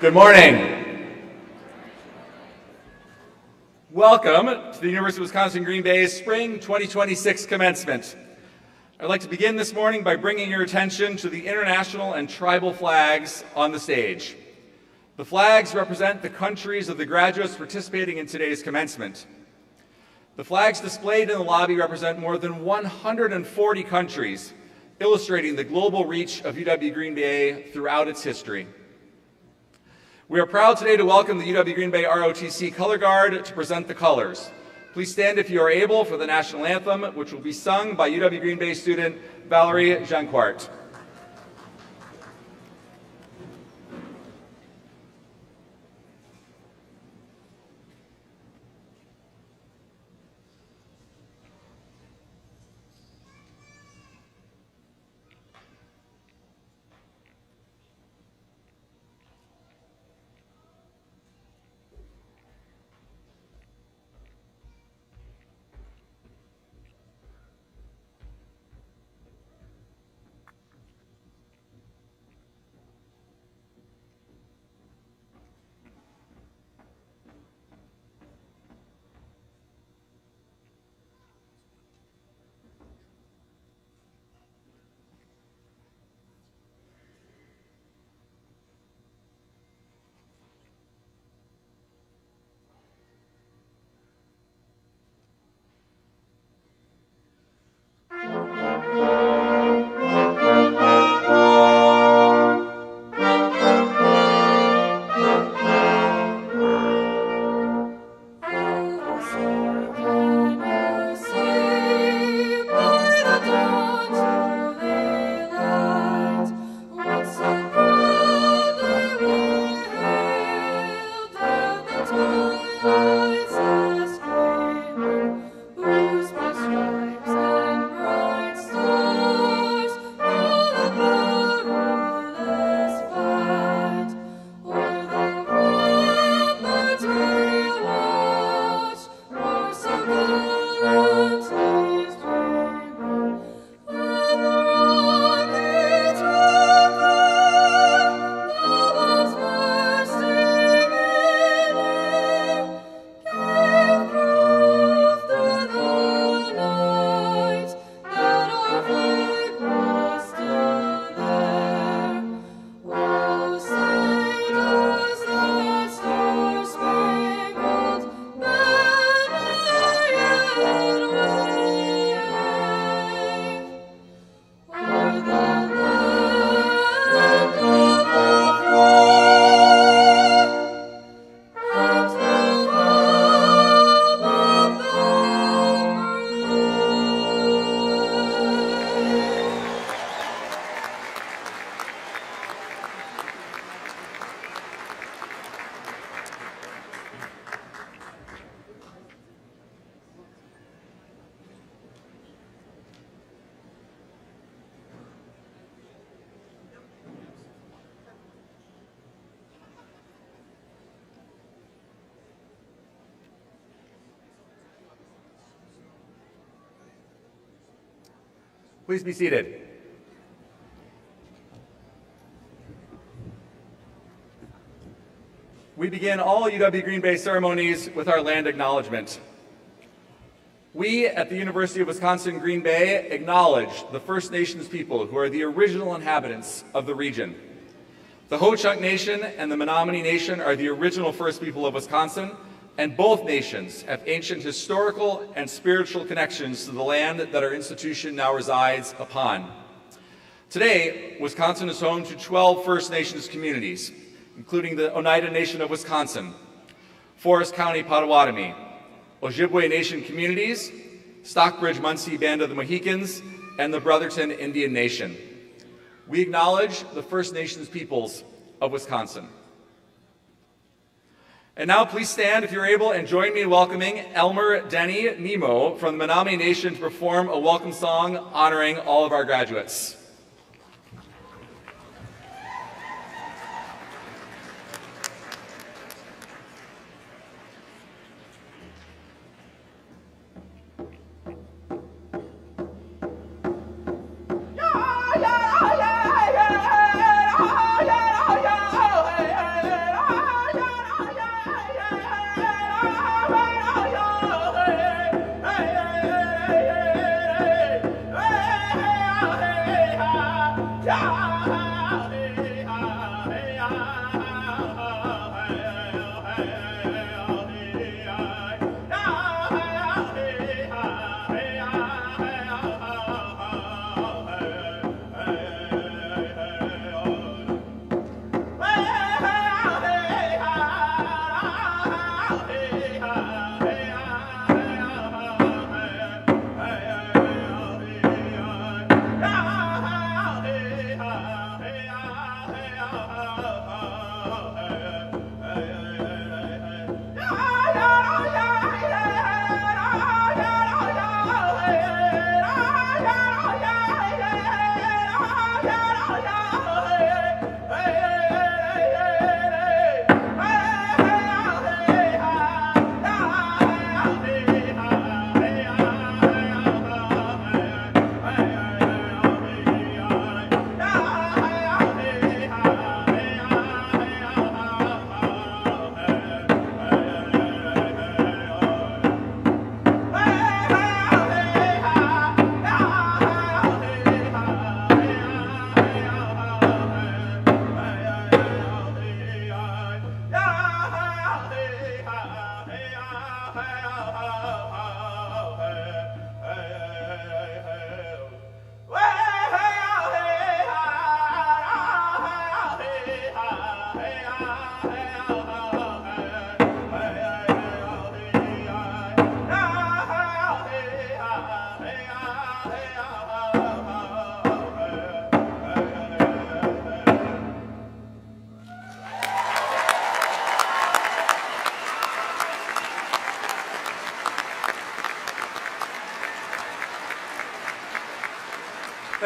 Good morning. Welcome to the University of Wisconsin-Green Bay's Spring 2026 Commencement. I'd like to begin this morning by bringing your attention to the international and tribal flags on the stage. The flags represent the countries of the graduates participating in today's commencement. The flags displayed in the lobby represent more than 140 countries, illustrating the global reach of UW-Green Bay throughout its history. We are proud today to welcome the UW-Green Bay ROTC Color Guard to present the colors. Please stand if you are able for the national anthem, which will be sung by UW-Green Bay student Valerie Janquart. Please be seated. We begin all UW-Green Bay ceremonies with our land acknowledgement. We at the University of Wisconsin-Green Bay acknowledge the First Nations people who are the original inhabitants of the region. The Ho-Chunk Nation and the Menominee Nation are the original first people of Wisconsin, and both nations have ancient historical and spiritual connections to the land that our institution now resides upon. Today, Wisconsin is home to 12 First Nations communities, including the Oneida Nation of Wisconsin, Forest County Potawatomi, Ojibwe Nation communities, Stockbridge-Munsee Band of the Mohicans, and the Brotherton Indian Nation. We acknowledge the First Nations peoples of Wisconsin. And now please stand if you're able and join me in welcoming Elmer Denny Nemo from the Menominee Nation to perform a welcome song honoring all of our graduates.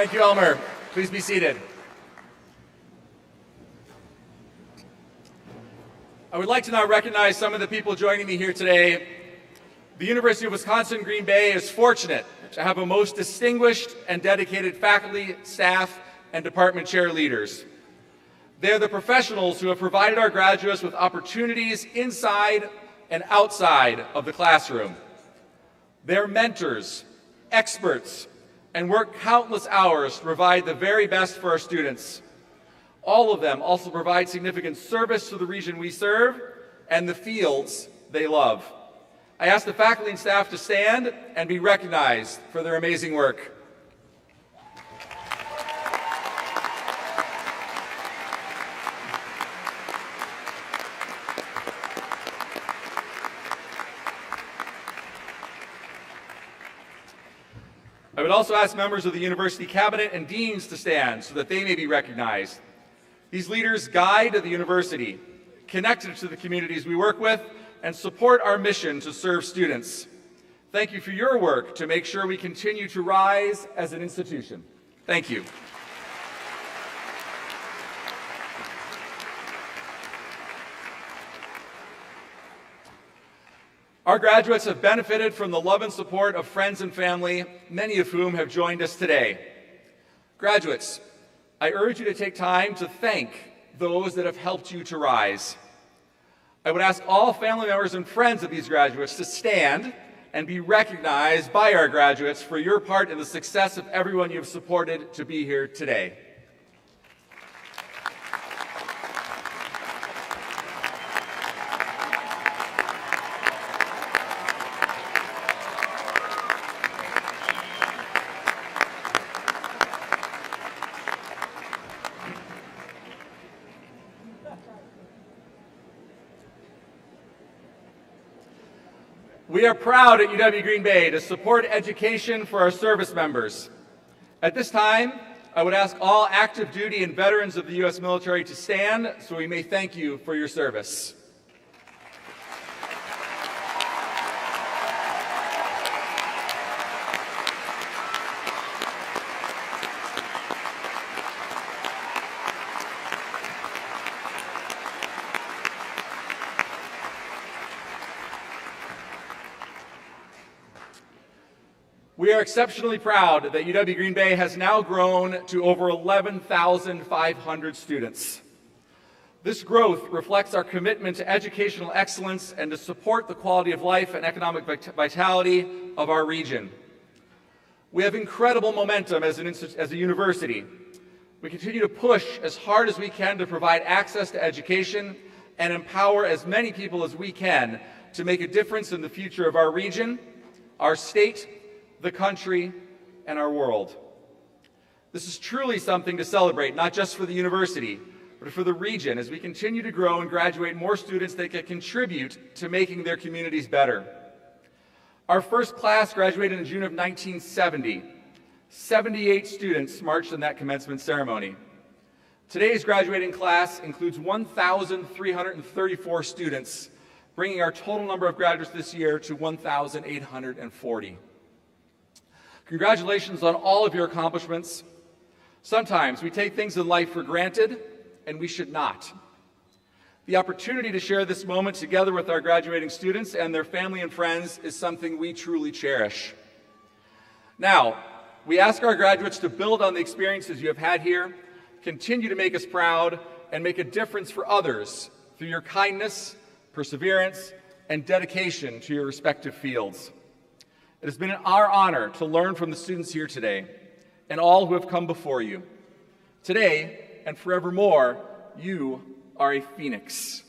Thank you, Elmer. Please be seated. I would like to now recognize some of the people joining me here today. The University of Wisconsin-Green Bay is fortunate to have a most distinguished and dedicated faculty, staff, and department chair leaders. They are the professionals who have provided our graduates with opportunities inside and outside of the classroom. They're mentors, experts, and work countless hours to provide the very best for our students. All of them also provide significant service to the region we serve and the fields they love. I ask the faculty and staff to stand and be recognized for their amazing work. I would also ask members of the university cabinet and deans to stand so that they may be recognized. These leaders guide the university, connect it to the communities we work with, and support our mission to serve students. Thank you for your work to make sure we continue to rise as an institution. Thank you. Our graduates have benefited from the love and support of friends and family, many of whom have joined us today. Graduates, I urge you to take time to thank those that have helped you to rise. I would ask all family members and friends of these graduates to stand and be recognized by our graduates for your part in the success of everyone you've supported to be here today. We are proud at UW-Green Bay to support education for our service members. At this time, I would ask all active duty and veterans of the U.S. military to stand so we may thank you for your service. We are exceptionally proud that UW-Green Bay has now grown to over 11,500 students. This growth reflects our commitment to educational excellence and to support the quality of life and economic vitality of our region. We have incredible momentum as a university. We continue to push as hard as we can to provide access to education and empower as many people as we can to make a difference in the future of our region, our state, the country, and our world. This is truly something to celebrate, not just for the university, but for the region as we continue to grow and graduate more students that can contribute to making their communities better. Our first class graduated in June of 1970. 78 students marched in that commencement ceremony. Today's graduating class includes 1,334 students, bringing our total number of graduates this year to 1,840. Congratulations on all of your accomplishments. Sometimes we take things in life for granted, and we should not. The opportunity to share this moment together with our graduating students and their family and friends is something we truly cherish. Now, we ask our graduates to build on the experiences you have had here, continue to make us proud, and make a difference for others through your kindness, perseverance, and dedication to your respective fields. It has been our honor to learn from the students here today and all who have come before you. Today and forevermore, you are a phoenix.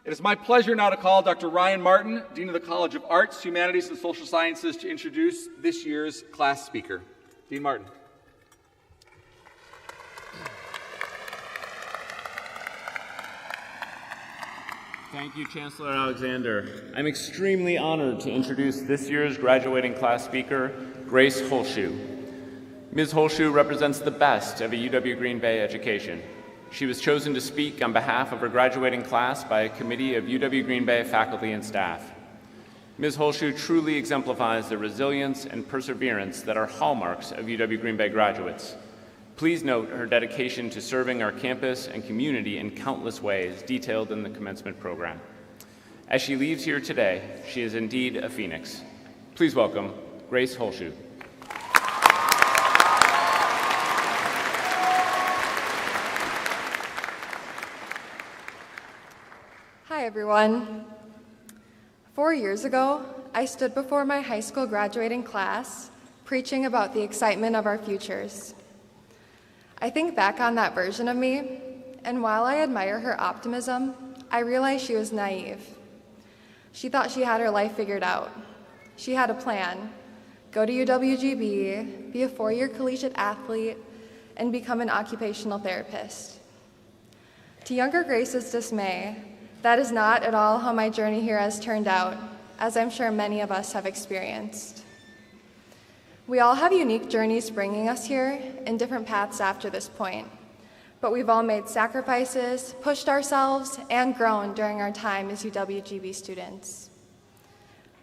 It is my pleasure now to call Dr. Ryan Martin, Dean of the College of Arts, Humanities, and Social Sciences, to introduce this year's class speaker. Dean Martin. Thank you, Chancellor Alexander. I'm extremely honored to introduce this year's graduating class speaker, Grace Holshoe. Ms. Holshoe represents the best of a UW-Green Bay education. She was chosen to speak on behalf of her graduating class by a committee of UW-Green Bay faculty and staff. Ms. Holshoe truly exemplifies the resilience and perseverance that are hallmarks of UW Green Bay graduates. Please note her dedication to serving our campus and community in countless ways detailed in the commencement program. As she leaves here today, she is indeed a phoenix. Please welcome Grace Holshoe. Hi, everyone. 4 years ago, I stood before my high school graduating class, preaching about the excitement of our futures. I think back on that version of me, and while I admire her optimism, I realize she was naive. She thought she had her life figured out. She had a plan: go to UWGB, be a 4-year collegiate athlete, and become an occupational therapist. To younger Grace's dismay, that is not at all how my journey here has turned out, as I'm sure many of us have experienced. We all have unique journeys bringing us here in different paths after this point, but we've all made sacrifices, pushed ourselves, and grown during our time as UWGB students.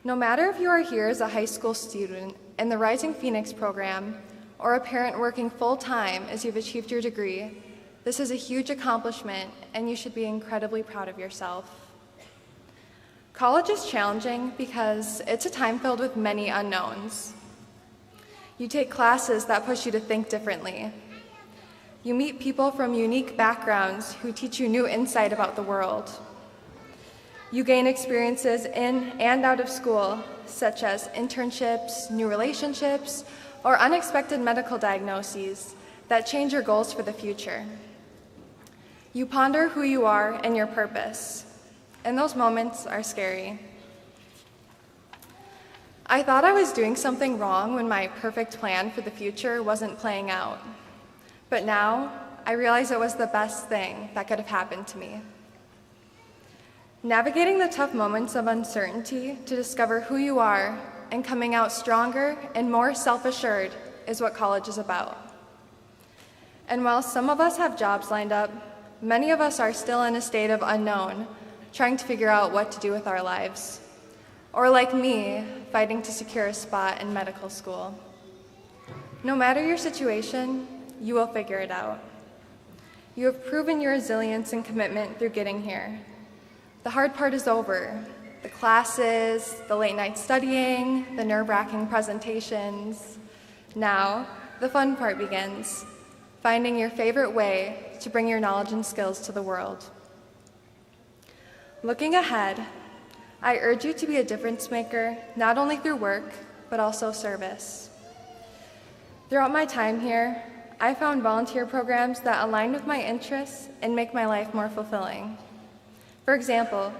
No matter if you are here as a high school student in the Rising Phoenix program or a parent working full-time as you've achieved your degree, this is a huge accomplishment, and you should be incredibly proud of yourself. College is challenging because it's a time filled with many unknowns. You take classes that push you to think differently. You meet people from unique backgrounds who teach you new insight about the world. You gain experiences in and out of school, such as internships, new relationships, or unexpected medical diagnoses that change your goals for the future. You ponder who you are and your purpose, and those moments are scary. I thought I was doing something wrong when my perfect plan for the future wasn't playing out. But now, I realize it was the best thing that could have happened to me. Navigating the tough moments of uncertainty to discover who you are and coming out stronger and more self-assured is what college is about. And while some of us have jobs lined up, many of us are still in a state of unknown, trying to figure out what to do with our lives. Or like me, fighting to secure a spot in medical school. No matter your situation, you will figure it out. You have proven your resilience and commitment through getting here. The hard part is over. The classes, the late night studying, the nerve-wracking presentations. Now, the fun part begins, finding your favorite way to bring your knowledge and skills to the world. Looking ahead, I urge you to be a difference maker, not only through work, but also service. Throughout my time here, I found volunteer programs that align with my interests and make my life more fulfilling. For example,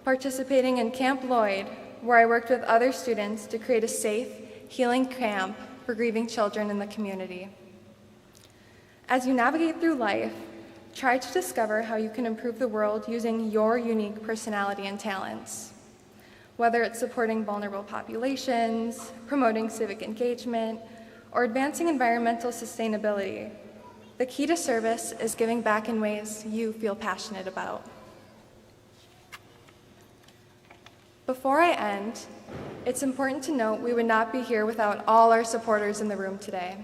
participating in Camp Lloyd, where I worked with other students to create a safe, healing camp for grieving children in the community. As you navigate through life, try to discover how you can improve the world using your unique personality and talents. Whether it's supporting vulnerable populations, promoting civic engagement, or advancing environmental sustainability, the key to service is giving back in ways you feel passionate about. Before I end, it's important to note we would not be here without all our supporters in the room today.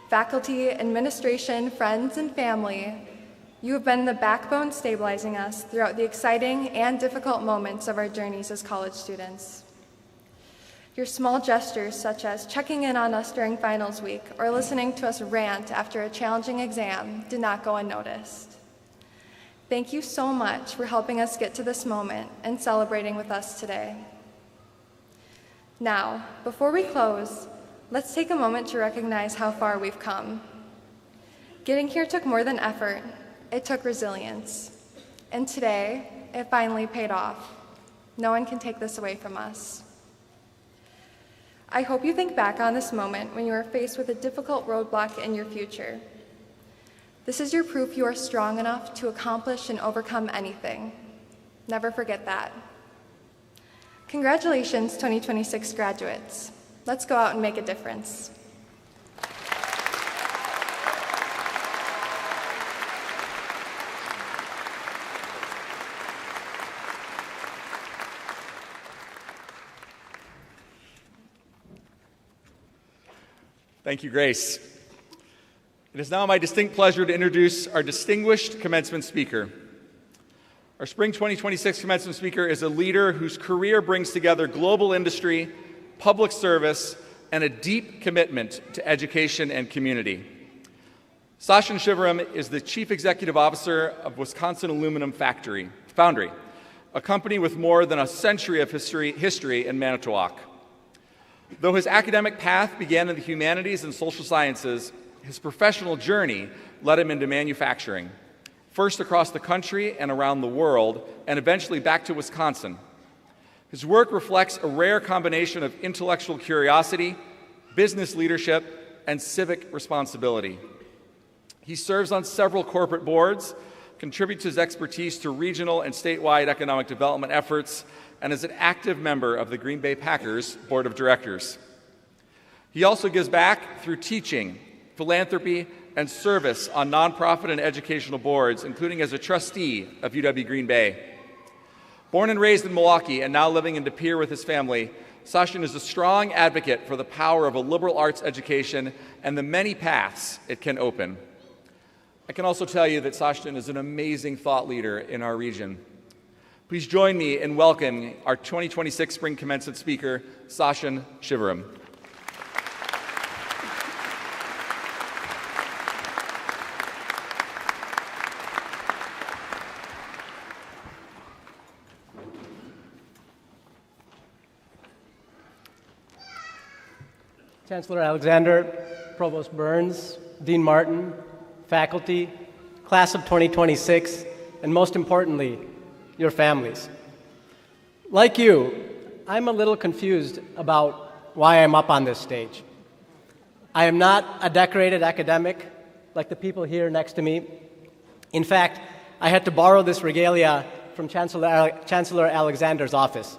Faculty, administration, friends, and family, you have been the backbone stabilizing us throughout the exciting and difficult moments of our journeys as college students. Your small gestures, such as checking in on us during finals week or listening to us rant after a challenging exam, did not go unnoticed. Thank you so much for helping us get to this moment and celebrating with us today. Now, before we close, let's take a moment to recognize how far we've come. Getting here took more than effort. It took resilience. And today, it finally paid off. No one can take this away from us. I hope you think back on this moment when you are faced with a difficult roadblock in your future. This is your proof you are strong enough to accomplish and overcome anything. Never forget that. Congratulations, 2026 graduates. Let's go out and make a difference. Thank you, Grace. It is now my distinct pleasure to introduce our distinguished commencement speaker. Our Spring 2026 commencement speaker is a leader whose career brings together global industry, public service, and a deep commitment to education and community. Sachin Shivaram is the Chief Executive Officer of Wisconsin Aluminum Foundry, a company with more than a century of history in Manitowoc. Though his academic path began in the humanities and social sciences, his professional journey led him into manufacturing, first across the country and around the world, and eventually back to Wisconsin. His work reflects a rare combination of intellectual curiosity, business leadership, and civic responsibility. He serves on several corporate boards, contributes his expertise to regional and statewide economic development efforts, and is an active member of the Green Bay Packers Board of Directors. He also gives back through teaching, philanthropy, and service on nonprofit and educational boards, including as a trustee of UW Green Bay. Born and raised in Milwaukee and now living in De Pere with his family, Sachin is a strong advocate for the power of a liberal arts education and the many paths it can open. I can also tell you that Sachin is an amazing thought leader in our region. Please join me in welcoming our 2026 Spring Commencement speaker, Sachin Shivaram. Chancellor Alexander, Provost Burns, Dean Martin, faculty, class of 2026, and most importantly, your families. Like you, I'm a little confused about why I'm up on this stage. I am not a decorated academic like the people here next to me. In fact, I had to borrow this regalia from Chancellor Alexander's office.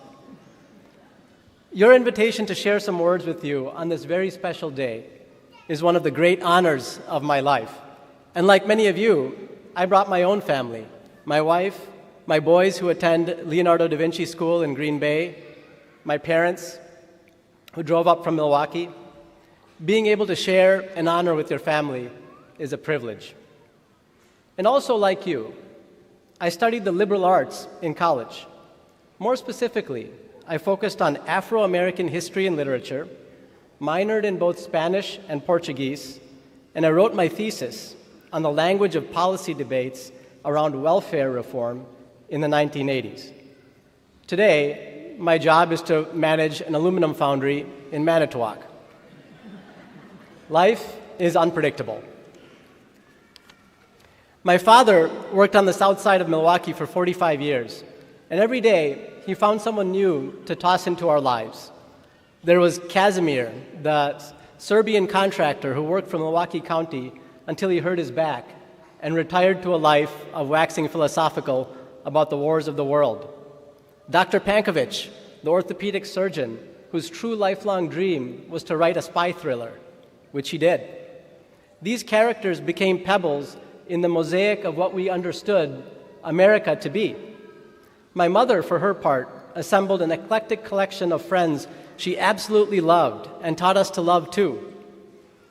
Your invitation to share some words with you on this very special day is one of the great honors of my life. And like many of you, I brought my own family, my wife, my boys who attend Leonardo da Vinci School in Green Bay, my parents who drove up from Milwaukee. Being able to share an honor with your family is a privilege. And also like you, I studied the liberal arts in college. More specifically, I focused on Afro-American history and literature, minored in both Spanish and Portuguese, and I wrote my thesis on the language of policy debates around welfare reform in the 1980s. Today, my job is to manage an aluminum foundry in Manitowoc. Life is unpredictable. My father worked on the south side of Milwaukee for 45 years, and every day he found someone new to toss into our lives. There was Casimir, the Serbian contractor who worked for Milwaukee County until he hurt his back and retired to a life of waxing philosophical about the wars of the world. Dr. Pankovic, the orthopedic surgeon, whose true lifelong dream was to write a spy thriller, which he did. These characters became pebbles in the mosaic of what we understood America to be. My mother, for her part, assembled an eclectic collection of friends she absolutely loved and taught us to love too.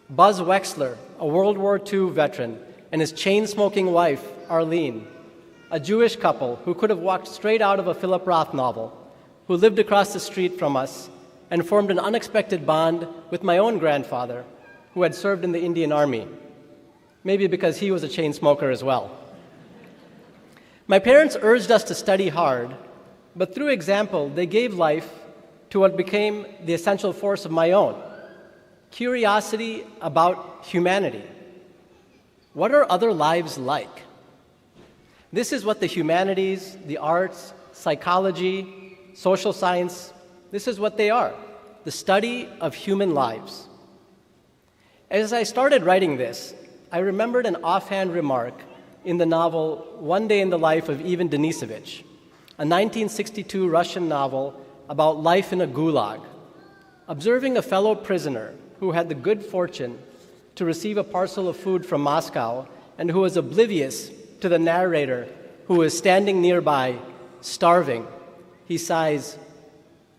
Buzz Wexler, a World War II veteran, and his chain-smoking wife, Arlene, a Jewish couple who could have walked straight out of a Philip Roth novel, who lived across the street from us and formed an unexpected bond with my own grandfather, who had served in the Indian Army, maybe because he was a chain smoker as well. My parents urged us to study hard, but through example, they gave life to what became the essential force of my own: curiosity about humanity. What are other lives like? This is what the humanities, the arts, psychology, social science, this is what they are: the study of human lives. As I started writing this, I remembered an offhand remark in the novel One Day in the Life of Ivan Denisovich, a 1962 Russian novel about life in a gulag. Observing a fellow prisoner who had the good fortune to receive a parcel of food from Moscow and who was oblivious to the narrator who was standing nearby, starving, he sighs,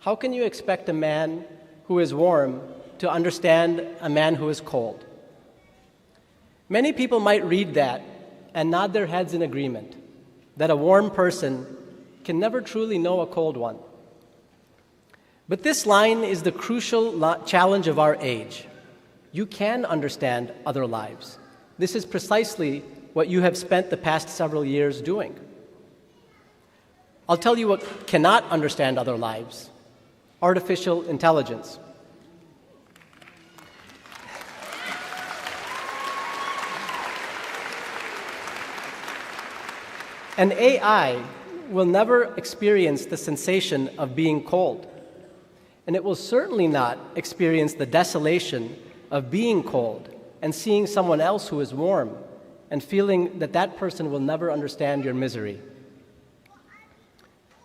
"How can you expect a man who is warm to understand a man who is cold. Many people might read that and nod their heads in agreement that a warm person can never truly know a cold one. But this line is the crucial challenge of our age. You can understand other lives. This is precisely what you have spent the past several years doing. I'll tell you what cannot understand other lives: artificial intelligence. An AI will never experience the sensation of being cold, and it will certainly not experience the desolation of being cold and seeing someone else who is warm and feeling that that person will never understand your misery.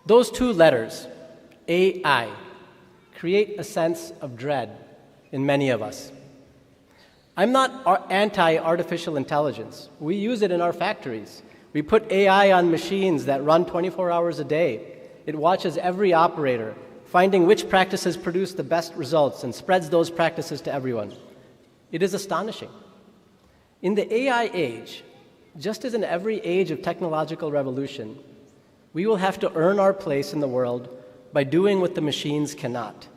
Those two letters, AI, create a sense of dread in many of us. I'm not anti-artificial intelligence. We use it in our factories. We put AI on machines that run 24 hours a day. It watches every operator, finding which practices produce the best results and spreads those practices to everyone. It is astonishing. In the AI age, just as in every age of technological revolution, we will have to earn our place in the world by doing what the machines cannot.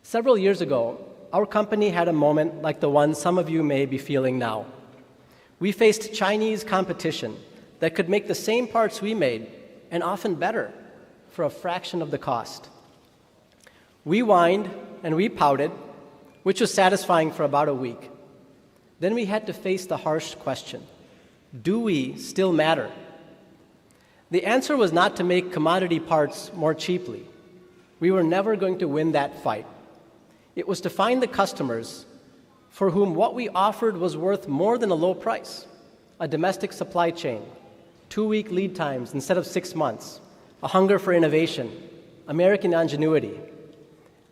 Several years ago, our company had a moment like the one some of you may be feeling now. We faced Chinese competition that could make the same parts we made, and often better, for a fraction of the cost. We whined and we pouted, which was satisfying for about a week. Then we had to face the harsh question: do we still matter? The answer was not to make commodity parts more cheaply. We were never going to win that fight. It was to find the customers for whom what we offered was worth more than a low price: a domestic supply chain, 2-week lead times instead of 6 months, a hunger for innovation, American ingenuity.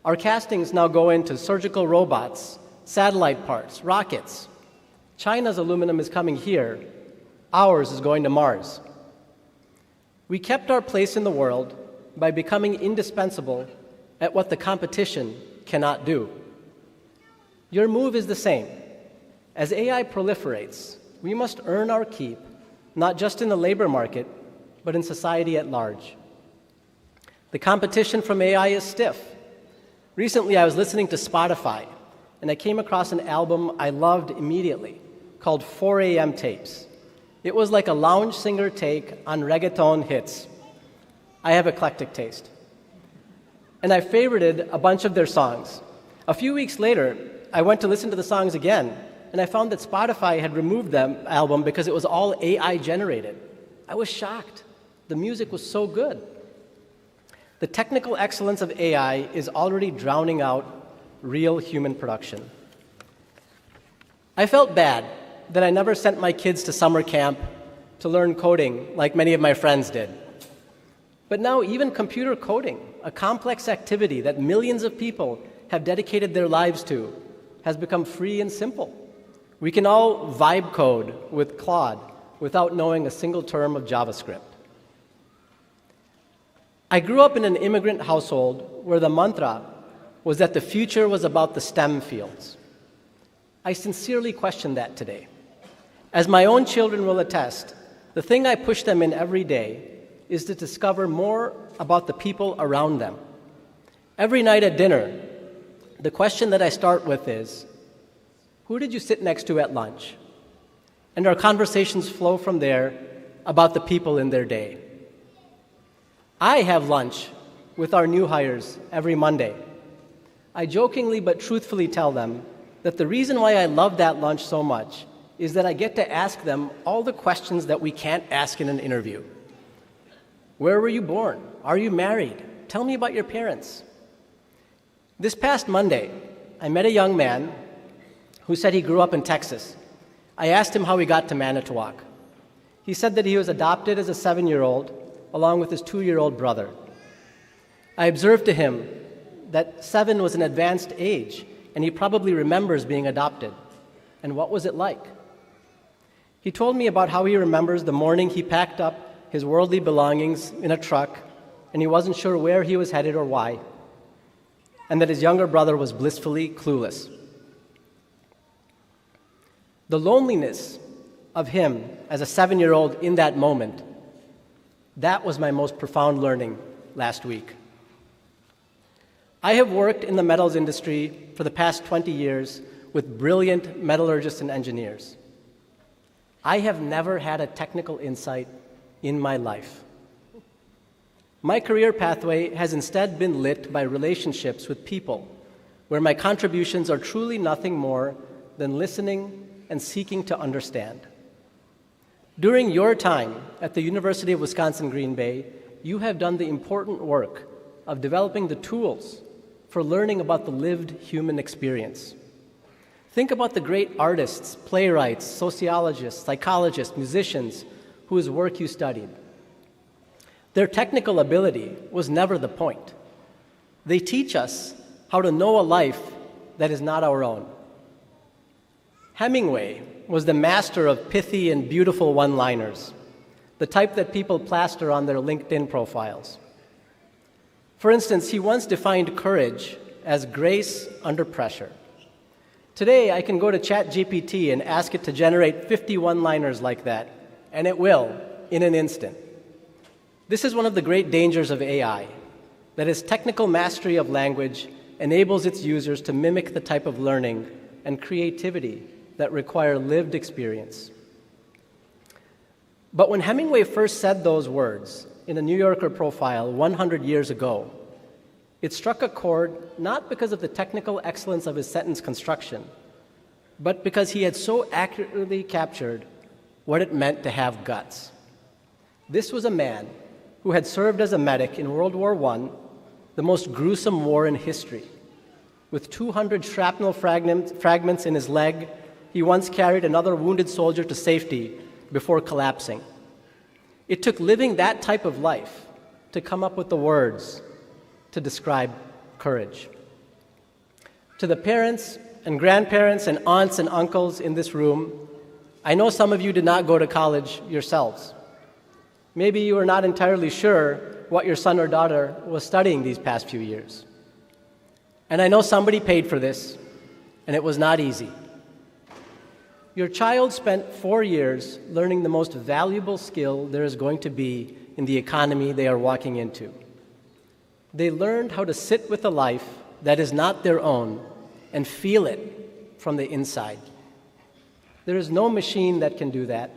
Our castings now go into surgical robots, satellite parts, rockets. China's aluminum is coming here. Ours is going to Mars. We kept our place in the world by becoming indispensable at what the competition cannot do. Your move is the same. As AI proliferates, we must earn our keep, not just in the labor market, but in society at large. The competition from AI is stiff. Recently, I was listening to Spotify, and I came across an album I loved immediately called 4 a.m. Tapes. It was like a lounge singer take on reggaeton hits. I have eclectic taste. And I favorited a bunch of their songs. A few weeks later, I went to listen to the songs again, and I found that Spotify had removed the album because it was all AI generated. I was shocked. The music was so good. The technical excellence of AI is already drowning out real human production. I felt bad that I never sent my kids to summer camp to learn coding like many of my friends did. But now even computer coding, a complex activity that millions of people have dedicated their lives to, has become free and simple. We can all vibe code with Claude without knowing a single term of JavaScript. I grew up in an immigrant household where the mantra was that the future was about the STEM fields. I sincerely question that today. As my own children will attest, the thing I push them in every day is to discover more about the people around them. Every night at dinner, the question that I start with is, who did you sit next to at lunch? And our conversations flow from there about the people in their day. I have lunch with our new hires every Monday. I jokingly but truthfully tell them that the reason why I love that lunch so much is that I get to ask them all the questions that we can't ask in an interview. Where were you born? Are you married? Tell me about your parents. This past Monday, I met a young man who said he grew up in Texas. I asked him how he got to Manitowoc. He said that he was adopted as a 7-year-old along with his 2-year-old brother. I observed to him that 7 was an advanced age, and he probably remembers being adopted. And what was it like? He told me about how he remembers the morning he packed up his worldly belongings in a truck, and he wasn't sure where he was headed or why. and that his younger brother was blissfully clueless. The loneliness of him as a 7-year-old in that moment, that was my most profound learning last week. I have worked in the metals industry for the past 20 years with brilliant metallurgists and engineers. I have never had a technical insight in my life. My career pathway has instead been lit by relationships with people, where my contributions are truly nothing more than listening and seeking to understand. During your time at the University of Wisconsin-Green Bay, you have done the important work of developing the tools for learning about the lived human experience. Think about the great artists, playwrights, sociologists, psychologists, musicians whose work you studied. Their technical ability was never the point. They teach us how to know a life that is not our own. Hemingway was the master of pithy and beautiful one-liners, the type that people plaster on their LinkedIn profiles. For instance, he once defined courage as grace under pressure. Today, I can go to ChatGPT and ask it to generate 50 one-liners like that, and it will, in an instant. This is one of the great dangers of AI, that its technical mastery of language enables its users to mimic the type of learning and creativity that require lived experience. But when Hemingway first said those words in a New Yorker profile 100 years ago, it struck a chord not because of the technical excellence of his sentence construction, but because he had so accurately captured what it meant to have guts. This was a man who had served as a medic in World War I, the most gruesome war in history. With 200 shrapnel fragments in his leg, he once carried another wounded soldier to safety before collapsing. It took living that type of life to come up with the words to describe courage. To the parents and grandparents and aunts and uncles in this room, I know some of you did not go to college yourselves. Maybe you are not entirely sure what your son or daughter was studying these past few years. And I know somebody paid for this, and it was not easy. Your child spent 4 years learning the most valuable skill there is going to be in the economy they are walking into. They learned how to sit with a life that is not their own and feel it from the inside. There is no machine that can do that.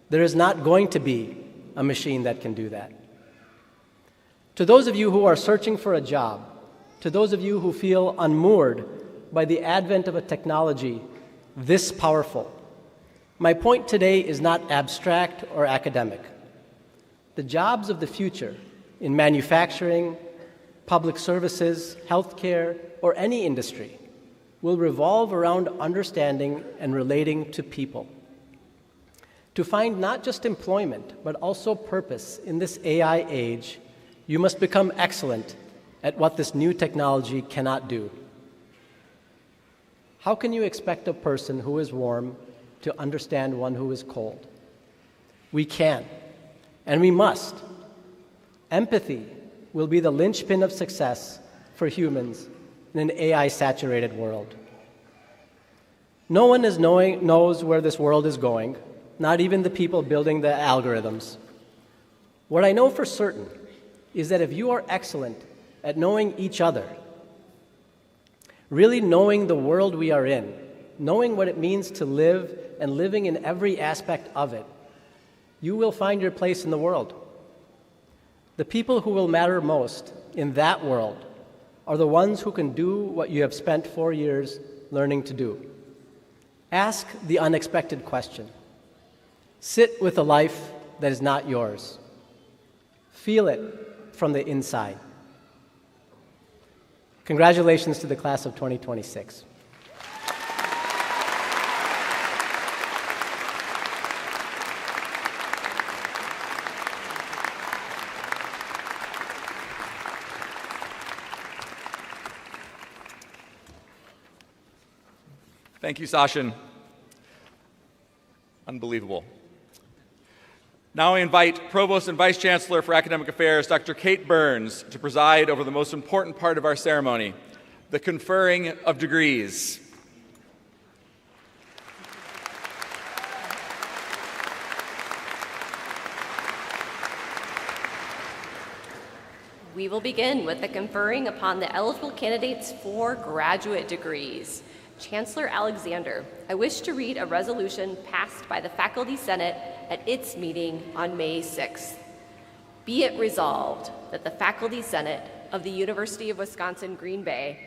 There is not going to be a machine that can do that. To those of you who are searching for a job, to those of you who feel unmoored by the advent of a technology this powerful, my point today is not abstract or academic. The jobs of the future in manufacturing, public services, healthcare, or any industry will revolve around understanding and relating to people. To find not just employment, but also purpose in this AI age, you must become excellent at what this new technology cannot do. How can you expect a person who is warm to understand one who is cold? We can, and we must. Empathy will be the linchpin of success for humans in an AI-saturated world. No one knows where this world is going, not even the people building the algorithms. What I know for certain is that if you are excellent at knowing each other, really knowing the world we are in, knowing what it means to live and living in every aspect of it, you will find your place in the world. The people who will matter most in that world are the ones who can do what you have spent 4 years learning to do. Ask the unexpected question. Sit with a life that is not yours. Feel it from the inside. Congratulations to the class of 2026. Thank you, Sachin. Unbelievable. Now I invite Provost and Vice Chancellor for Academic Affairs, Dr. Kate Burns, to preside over the most important part of our ceremony, the conferring of degrees. We will begin with the conferring upon the eligible candidates for graduate degrees. Chancellor Alexander, I wish to read a resolution passed by the Faculty Senate at its meeting on May 6th. Be it resolved that the Faculty Senate of the University of Wisconsin-Green Bay,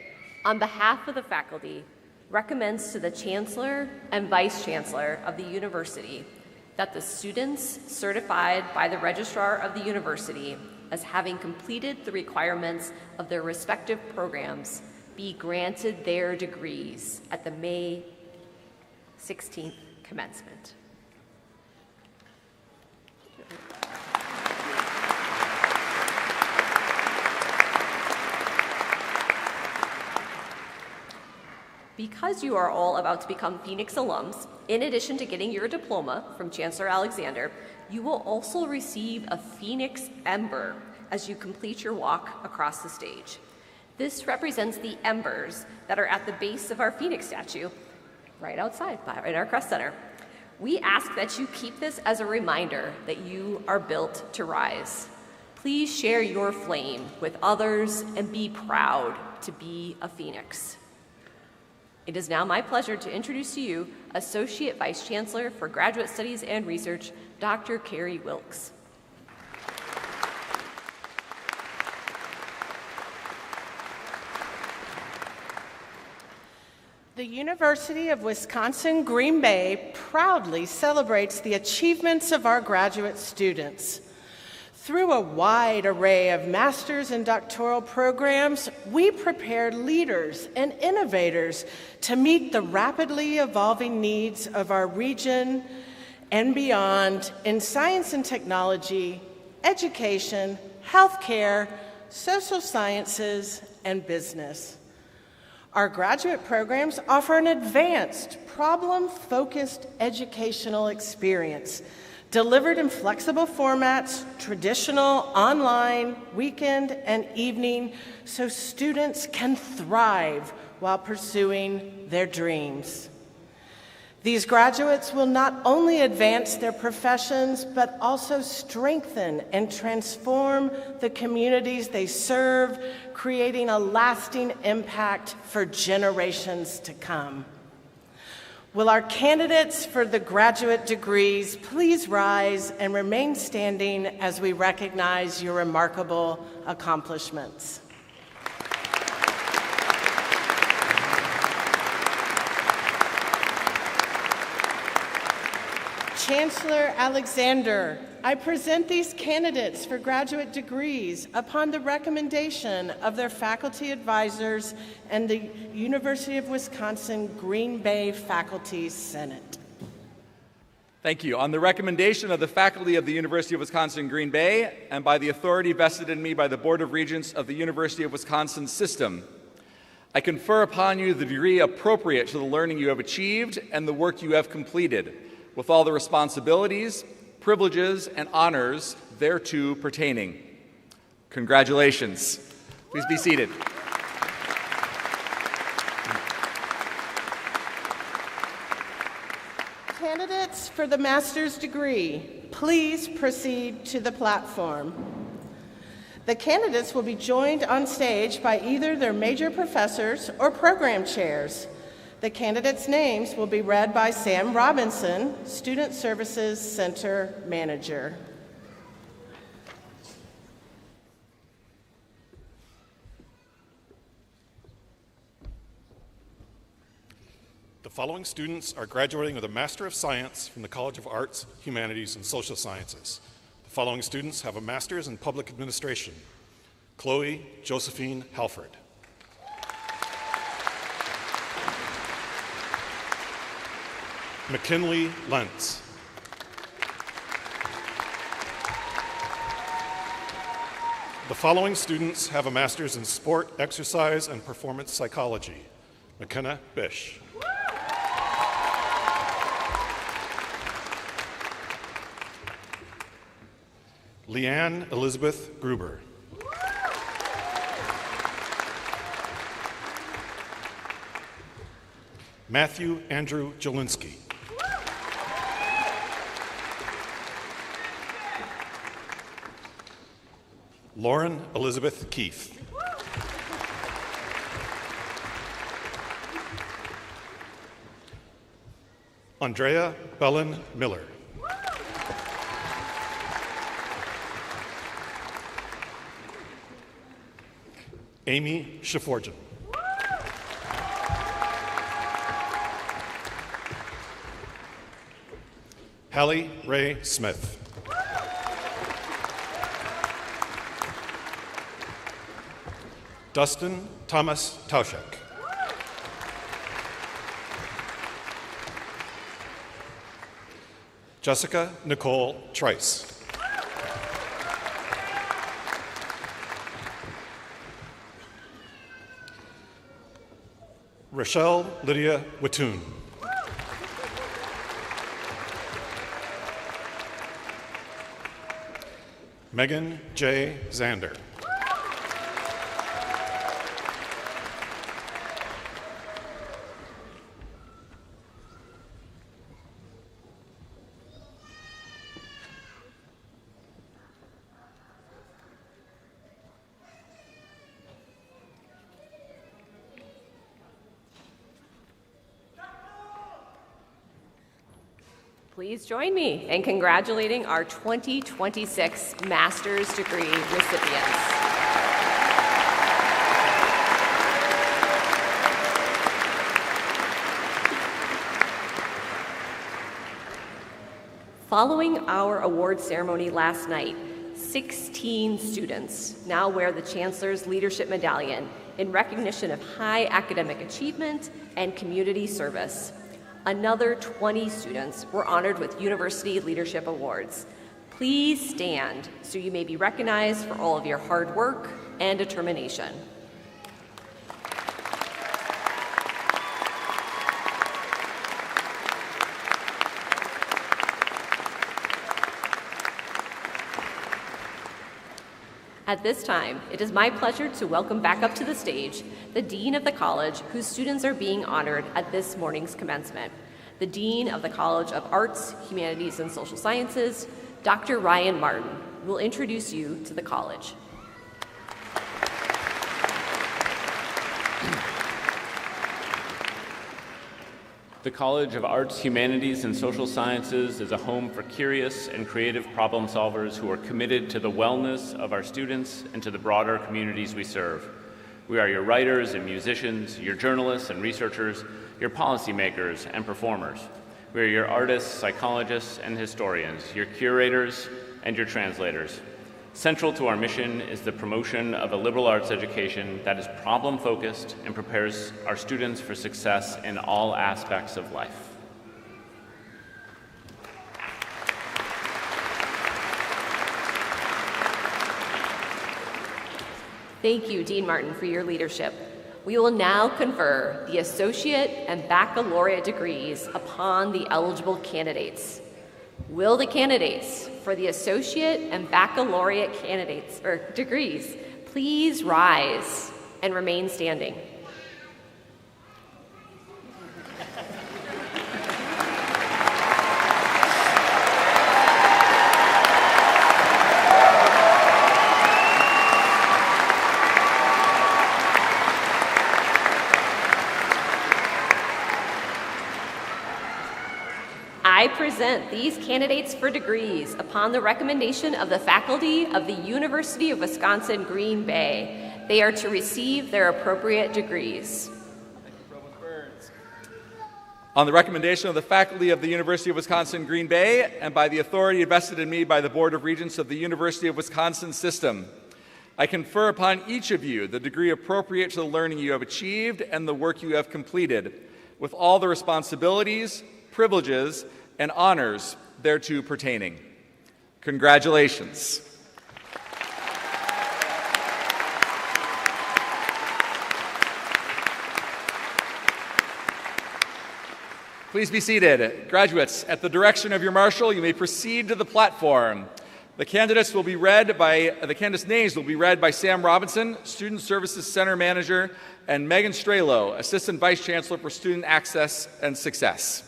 on behalf of the faculty, recommends to the Chancellor and Vice Chancellor of the university that the students certified by the Registrar of the university as having completed the requirements of their respective programs be granted their degrees at the May 16th commencement. Because you are all about to become Phoenix alums, in addition to getting your diploma from Chancellor Alexander, you will also receive a Phoenix Ember as you complete your walk across the stage. This represents the embers that are at the base of our Phoenix statue, right outside in our Crest Center. We ask that you keep this as a reminder that you are built to rise. Please share your flame with others and be proud to be a Phoenix. It is now my pleasure to introduce to you Associate Vice Chancellor for Graduate Studies and Research, Dr. Carrie Wilkes. The University of Wisconsin-Green Bay proudly celebrates the achievements of our graduate students. Through a wide array of master's and doctoral programs, we prepare leaders and innovators to meet the rapidly evolving needs of our region and beyond in science and technology, education, healthcare, social sciences, and business. Our graduate programs offer an advanced, problem-focused educational experience delivered in flexible formats, traditional, online, weekend, and evening, so students can thrive while pursuing their dreams. These graduates will not only advance their professions, but also strengthen and transform the communities they serve, creating a lasting impact for generations to come. Will our candidates for the graduate degrees please rise and remain standing as we recognize your remarkable accomplishments. Chancellor Alexander, I present these candidates for graduate degrees upon the recommendation of their faculty advisors and the University of Wisconsin-Green Bay Faculty Senate. Thank you. On the recommendation of the faculty of the University of Wisconsin-Green Bay and by the authority vested in me by the Board of Regents of the University of Wisconsin System, I confer upon you the degree appropriate to the learning you have achieved and the work you have completed, with all the responsibilities, privileges, and honors thereto pertaining. Congratulations. Please be seated. Candidates for the master's degree, please proceed to the platform. The candidates will be joined on stage by either their major professors or program chairs. The candidates' names will be read by Sam Robinson, Student Services Center Manager. The following students are graduating with a Master of Science from the College of Arts, Humanities, and Social Sciences. The following students have a Master's in Public Administration. Chloe Josephine Halford. McKinley Lentz. The following students have a Master's in Sport, Exercise, and Performance Psychology. McKenna Bish. Leanne Elizabeth Gruber. Matthew Andrew Jelinski. Lauren Elizabeth Keith. Andrea Bellen Miller. Amy Shaforjan. Hallie Ray Smith. Dustin Thomas Tauschek. Jessica Nicole Trice. Rochelle Lydia Watoon. Megan J. Zander. Please join me in congratulating our 2026 master's degree recipients. Following our award ceremony last night, 16 students now wear the Chancellor's Leadership Medallion in recognition of high academic achievement and community service. Another 20 students were honored with University Leadership Awards. Please stand so you may be recognized for all of your hard work and determination. At this time, it is my pleasure to welcome back up to the stage the Dean of the College, whose students are being honored at this morning's commencement. The Dean of the College of Arts, Humanities, and Social Sciences, Dr. Ryan Martin, will introduce you to the college. The College of Arts, Humanities, and Social Sciences is a home for curious and creative problem solvers who are committed to the wellness of our students and to the broader communities we serve. We are your writers and musicians, your journalists and researchers, your policymakers and performers. We are your artists, psychologists, and historians, your curators and your translators. Central to our mission is the promotion of a liberal arts education that is problem-focused and prepares our students for success in all aspects of life. Thank you, Dean Martin, for your leadership. We will now confer the associate and baccalaureate degrees upon the eligible candidates. Will the candidates for the associate and baccalaureate candidates or degrees please rise and remain standing? I present these candidates for degrees upon the recommendation of the faculty of the University of Wisconsin-Green Bay. They are to receive their appropriate degrees. On the recommendation of the faculty of the University of Wisconsin-Green Bay and by the authority vested in me by the Board of Regents of the University of Wisconsin System, I confer upon each of you the degree appropriate to the learning you have achieved and the work you have completed, with all the responsibilities, privileges, and honors thereto pertaining. Congratulations. Please be seated. Graduates, at the direction of your marshal, you may proceed to the platform. The candidates names will be read by Sam Robinson, Student Services Center Manager, and Megan Strelo, Assistant Vice Chancellor for Student Access and Success.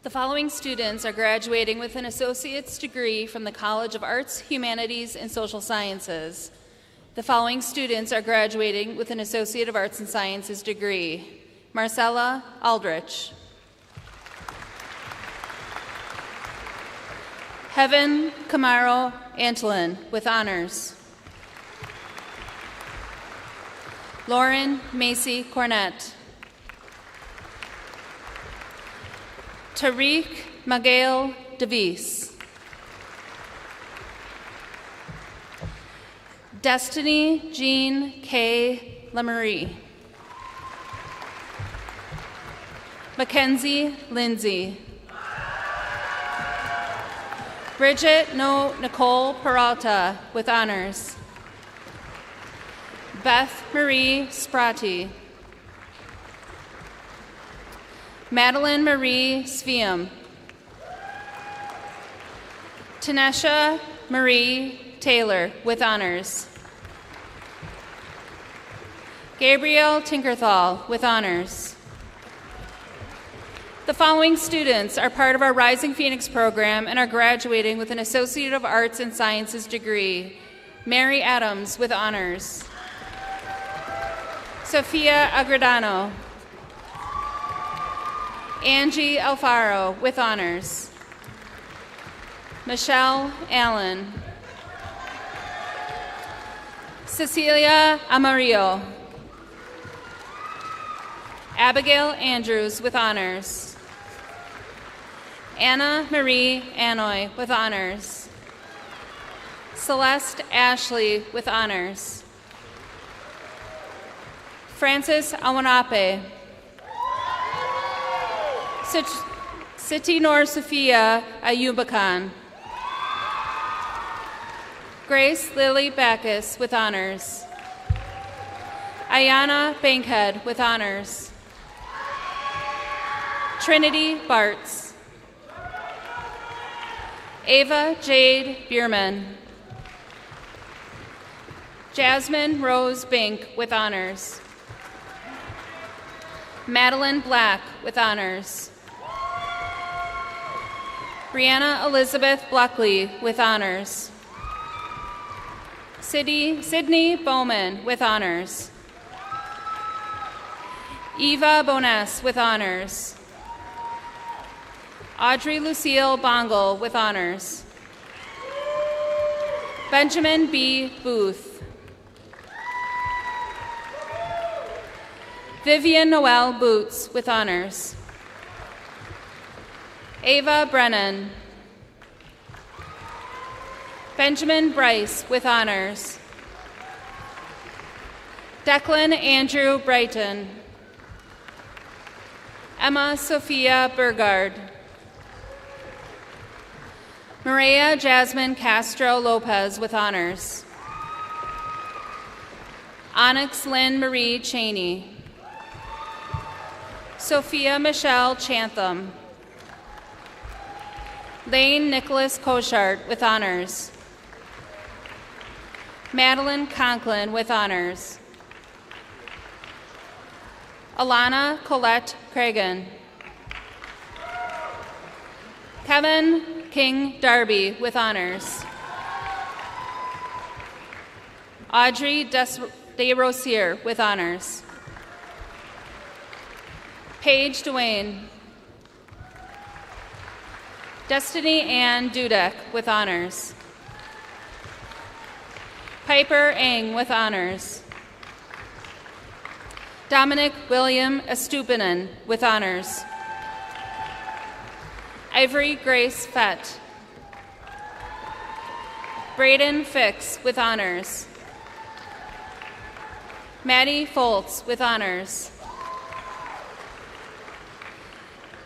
The following students are graduating with an associate's degree from the College of Arts, Humanities, and Social Sciences. The following students are graduating with an Associate of Arts and Sciences degree. Marcella Aldrich. Heaven Camaro Antolin with honors. Lauren Macy Cornett. Tariq Miguel Devis. Destiny Jean K. Lemery. Mackenzie Lindsay. Bridget Nicole Peralta with honors. Beth Marie Sprati. Madeline Marie Sveum. Tanesha Marie Taylor with honors. Gabrielle Tinkerthal with honors. The following students are part of our Rising Phoenix program and are graduating with an Associate of Arts and Sciences degree. Mary Adams with honors. Sophia Agredano. Angie Alfaro with honors. Michelle Allen. Cecilia Amarillo. Abigail Andrews with honors. Anna Marie Anoy with honors. Celeste Ashley with honors. Francis Awanape. Siti Nor Sophia Ayubakan. Grace Lily Backus with honors. Ayana Bankhead with honors. Trinity Bartz. Ava Jade Bierman. Jasmine Rose Bink with honors. Madeline Black with honors. Brianna Elizabeth Blockley with honors. Sydney Bowman with honors. Eva Bonas with honors. Audrey Lucille Bongle with honors. Benjamin B. Booth. Vivian Noel Boots with honors. Ava Brennan. Benjamin Bryce with honors. Declan Andrew Brighton. Emma Sophia Burgard. Maria Jasmine Castro Lopez with honors. Onyx Lynn Marie Cheney. Sophia Michelle Chantham. Lane Nicholas Koshart with honors. Madeline Conklin with honors. Alana Colette Cragen. Kevin King Darby with honors. Audrey DeRosier with honors. Paige Duane. Destiny Ann Dudek with honors. Piper Eng with honors. Dominic William Estupinen with honors. Ivory Grace Fett. Braden Fix with honors. Maddie Foltz with honors.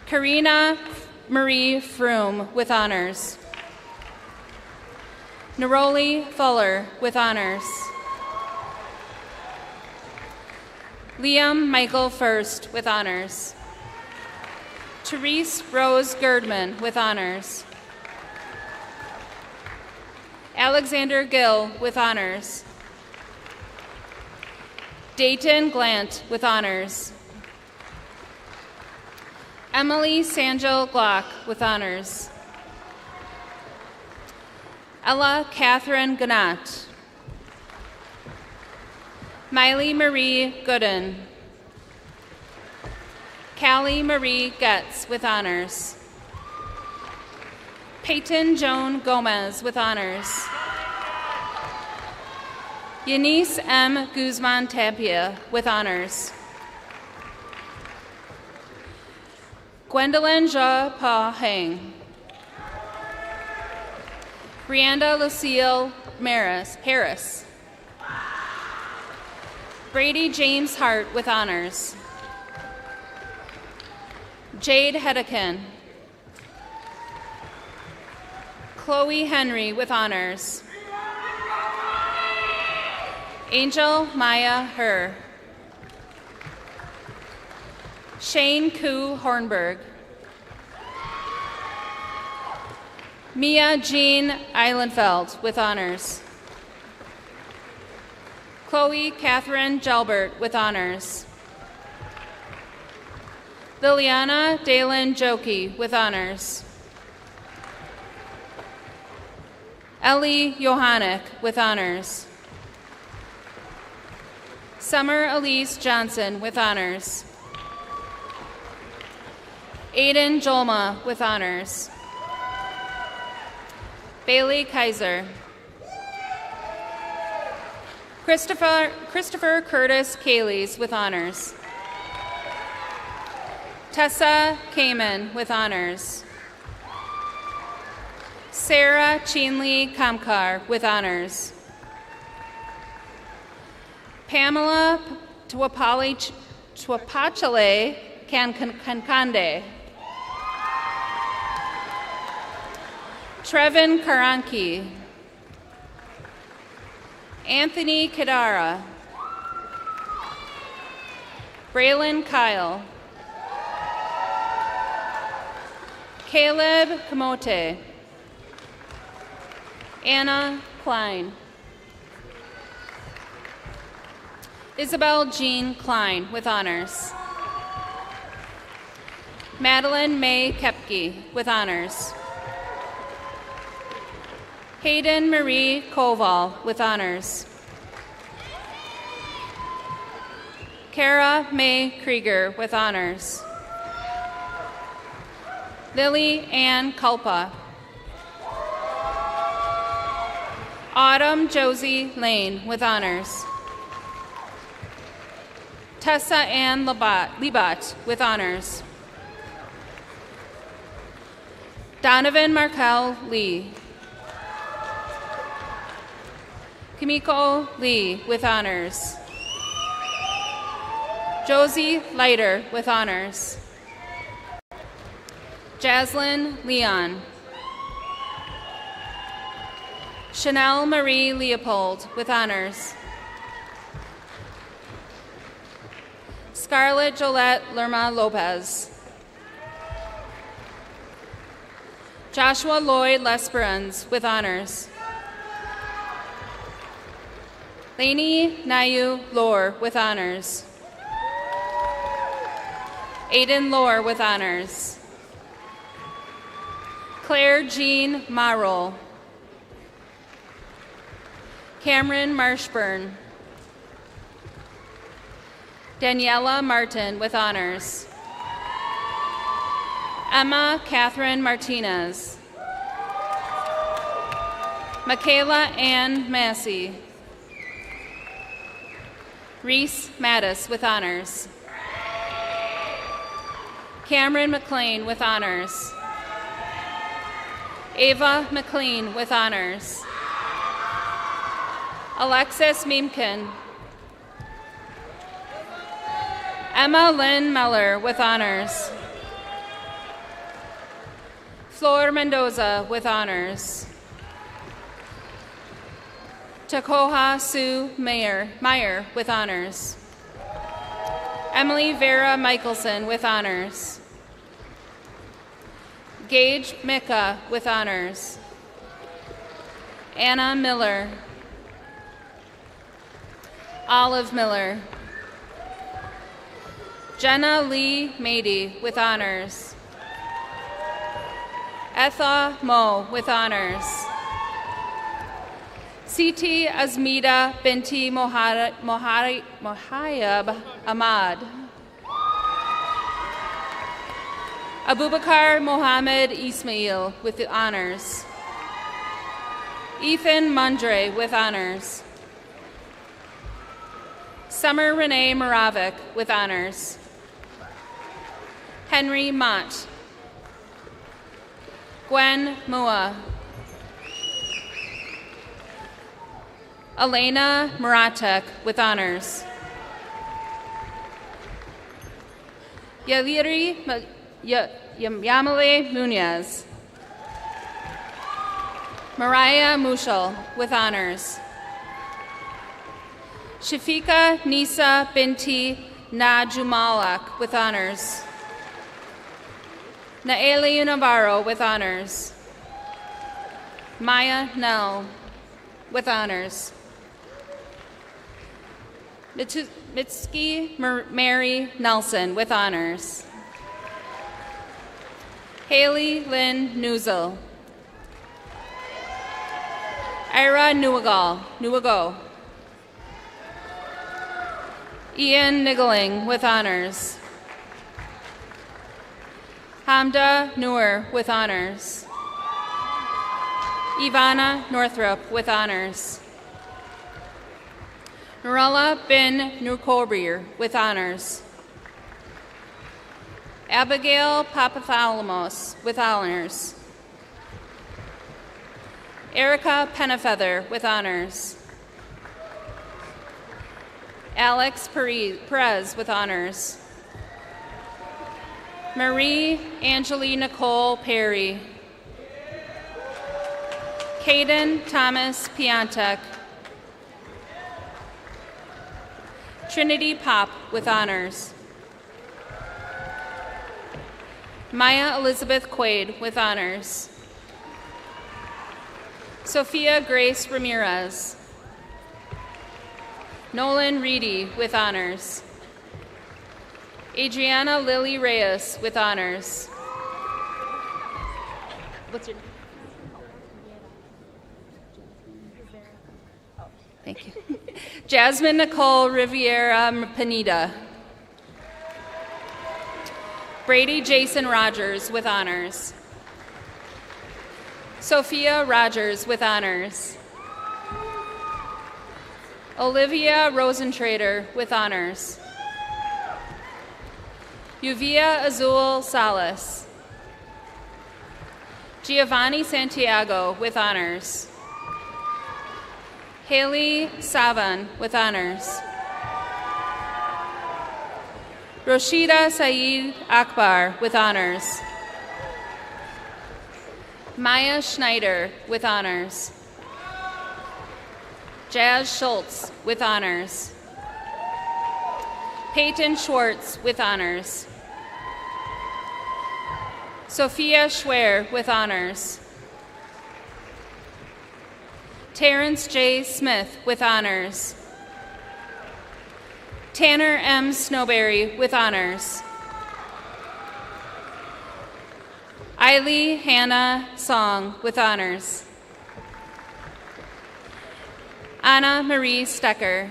Karina Marie Froome with honors. Neroli Fuller with honors. Liam Michael First with honors. Therese Rose Girdman with honors. Alexander Gill with honors. Dayton Glant with honors. Emily Sanjel Glock with honors. Ella Catherine Gannat. Miley Marie Gooden. Callie Marie Getz with honors. Peyton Joan Gomez with honors. Yanis M. Guzman Tapia with honors. Gwendolyn Ja Pa Heng. Brianda Lucille Harris. Brady James Hart with honors. Jade Hedekin. Chloe Henry with honors. Angel Maya Herr. Shane Koo Hornberg. Mia Jean Eilenfeld with honors. Chloe Catherine Gelbert with honors. Liliana Dalen Joki with honors. Ellie Johannek with honors. Summer Elise Johnson with honors. Aiden Jolma with honors. Bailey Kaiser. Christopher Curtis Kayleys with honors. Tessa Kamen with honors. Sarah Chinley Kamkar with honors. Pamela Twapachale Kankande. Trevin Karanki. Anthony Kadara. Braylon Kyle. Caleb Kamote. Anna Klein. Isabel Jean Klein with honors. Madeline May Kepke with honors. Hayden Marie Koval with honors. Kara May Krieger with honors. Lily Ann Kulpa. Autumn Josie Lane with honors. Tessa Ann Libat with honors. Donovan Markel Lee. Kimiko Lee with honors. Josie Leiter with honors. Jaslyn Leon. Chanel Marie Leopold with honors. Scarlett Jolette Lerma Lopez. Joshua Lloyd Lesperance with honors. Lainey Nayu Lore with honors. Aiden Lore with honors. Claire Jean Marroll. Cameron Marshburn. Daniela Martin with honors. Emma Catherine Martinez. Michaela Ann Massey. Reese Mattis with honors. Cameron McLean with honors. Ava McLean with honors. Alexis Meemkin. Emma Lynn Meller with honors. Flor Mendoza with honors. Takoha Sue Meyer with honors. Emily Vera Michelson with honors. Gage Mika with honors. Anna Miller. Olive Miller. Jenna Lee Mady with honors. Etha Mo with honors. Siti Azmida Binti Mohayab Ahmad. Abubakar Mohammed Ismail with the honors. Ethan Mundre with honors. Summer Renee Moravik with honors. Henry Mott. Gwen Mua. Elena Muratek with honors. Yaliri Yamale Munoz. Mariah Mushal with honors. Shafika Nisa Binti Najumalak with honors. Naeli Navarro with honors. Maya Nell with honors. Mitski Mary Nelson with honors. Haley Lynn Newzel. Ira Nuago. Ian Niggling with honors. Hamda Noor with honors. Ivana Northrop with honors. Nurella bin Nurkobir with honors. Abigail Papathalamos with honors. Erica Pennafeather with honors. Alex Perez with honors. Marie Angeli Nicole Perry. Caden Thomas Piantek. Trinity Pop with honors. Maya Elizabeth Quaid with honors. Sophia Grace Ramirez. Nolan Reedy with honors. Adriana Lily Reyes with honors. What's your name? Oh, thank you. Jasmine Nicole Riviera Pineda. Brady Jason Rogers with honors. Sophia Rogers with honors. Olivia Rosentrader with honors. Uvia Azul Salas. Giovanni Santiago with honors. Haley Savan with honors. Roshida Saeed Akbar with honors. Maya Schneider with honors. Jazz Schultz with honors. Peyton Schwartz with honors. Sophia Schwer with honors. Terrence J. Smith with honors. Tanner M. Snowberry with honors. Eiley Hannah Song with honors. Anna Marie Stecker.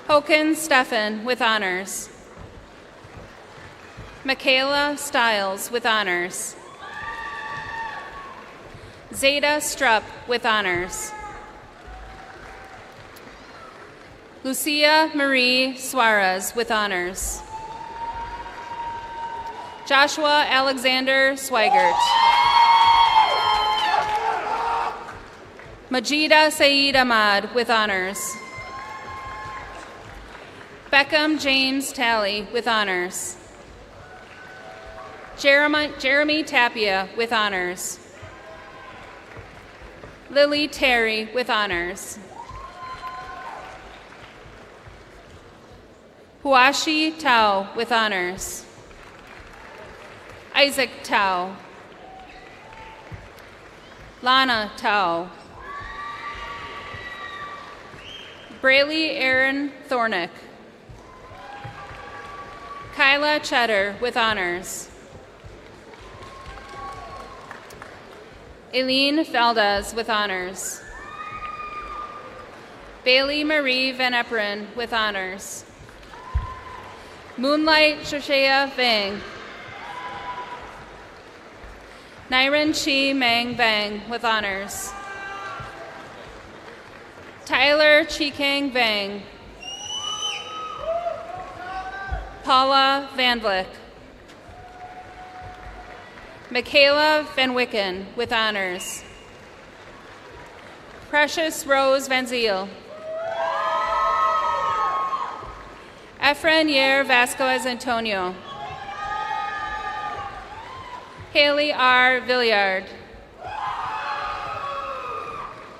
Hoken Stefan with honors. Michaela Stiles with honors. Zeta Strupp with honors. Lucia Marie Suarez with honors. Joshua Alexander Swigert. Majida Saeed Ahmad with honors. Beckham James Talley with honors. Jeremy Tapia with honors. Lily Terry with honors. Huashi Tao with honors. Isaac Tao. Lana Tao. Braylee Aaron Thornick. Kyla Cheddar with honors. Eileen Valdez with honors. Bailey Marie Van Eperen with honors. Moonlight Shoshea Vang. Nairan Chi Mang Vang with honors. Tyler Chikang Vang. Paula Van Vlick. Michaela Van Wicken with honors. Precious Rose Van Ziel. Efren Yer Vasquez Antonio. Haley R. Villiard.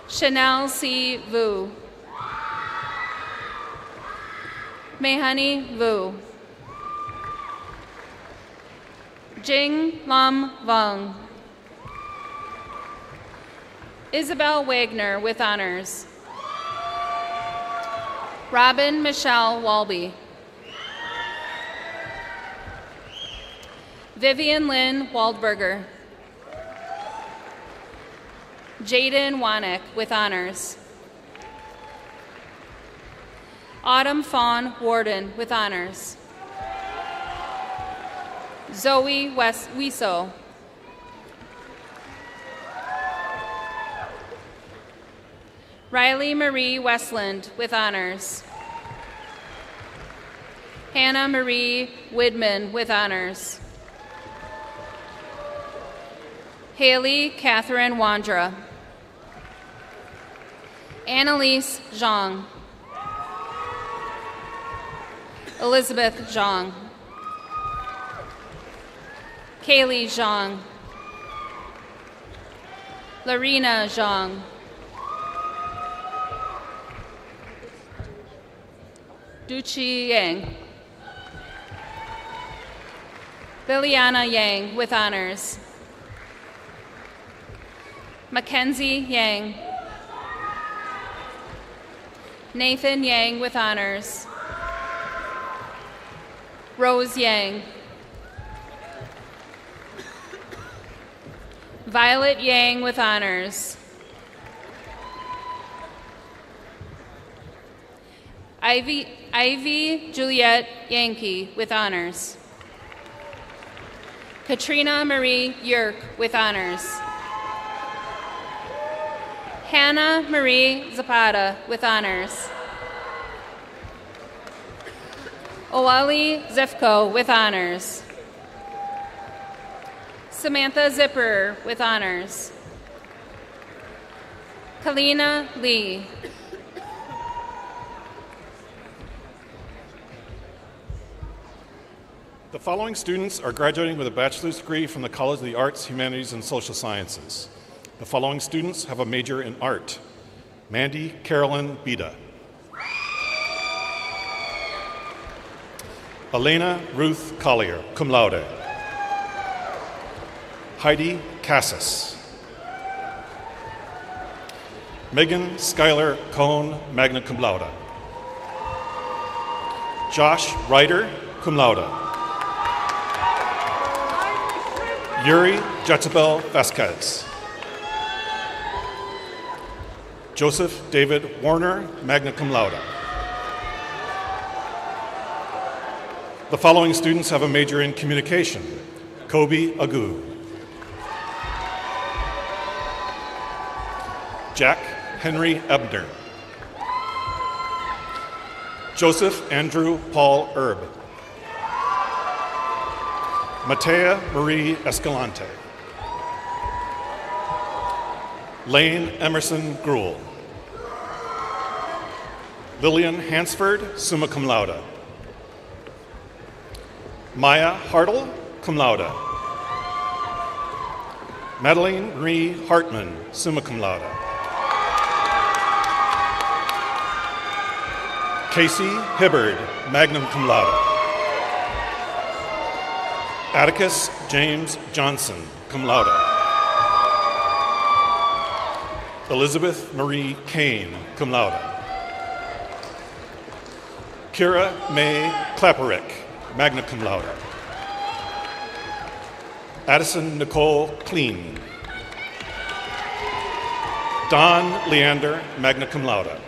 Chanel C. Vu. Mehani Vu. Jing Lam Vong. Isabel Wagner with honors. Robin Michelle Walby. Vivian Lynn Waldberger. Jaden Wanek with honors. Autumn Fawn Warden with honors. Zoe Wiso. Riley Marie Westland with honors. Hannah Marie Widman with honors. Haley Catherine Wandra. Annalise Zhang. Elizabeth Zhang. Kaylee Zhang. Larina Zhang. Duchi Yang. Liliana Yang with honors. Mackenzie Yang. Nathan Yang with honors. Rose Yang. Violet Yang with honors. Ivy Juliet Yankee with honors. Katrina Marie Yerk with honors. Hannah Marie Zapata with honors. Oali Zefko with honors. Samantha Zipper with honors. Kalina Lee. The following students are graduating with a bachelor's degree from the College of the Arts, Humanities, and Social Sciences. The following students have a major in art. Mandy Carolyn Bida. Elena Ruth Collier, cum laude. Heidi Cassis. Megan Schuyler Cohn, magna cum laude. Josh Ryder, cum laude. Yuri Jezebel Vasquez. Joseph David Warner, magna cum laude. The following students have a major in communication. Kobe Agu. Jack Henry Ebner. Joseph Andrew Paul Erb. Matea Marie Escalante. Lane Emerson Gruel. Lillian Hansford, summa cum laude. Maya Hartle, cum laude. Madeline Marie Hartman, summa cum laude. Casey Hibbard, magna cum laude. Atticus James Johnson, cum laude. Elizabeth Marie Kane, cum laude. Kira May Klapperick, magna cum laude. Addison Nicole Kleen. Don Leander, magna cum laude.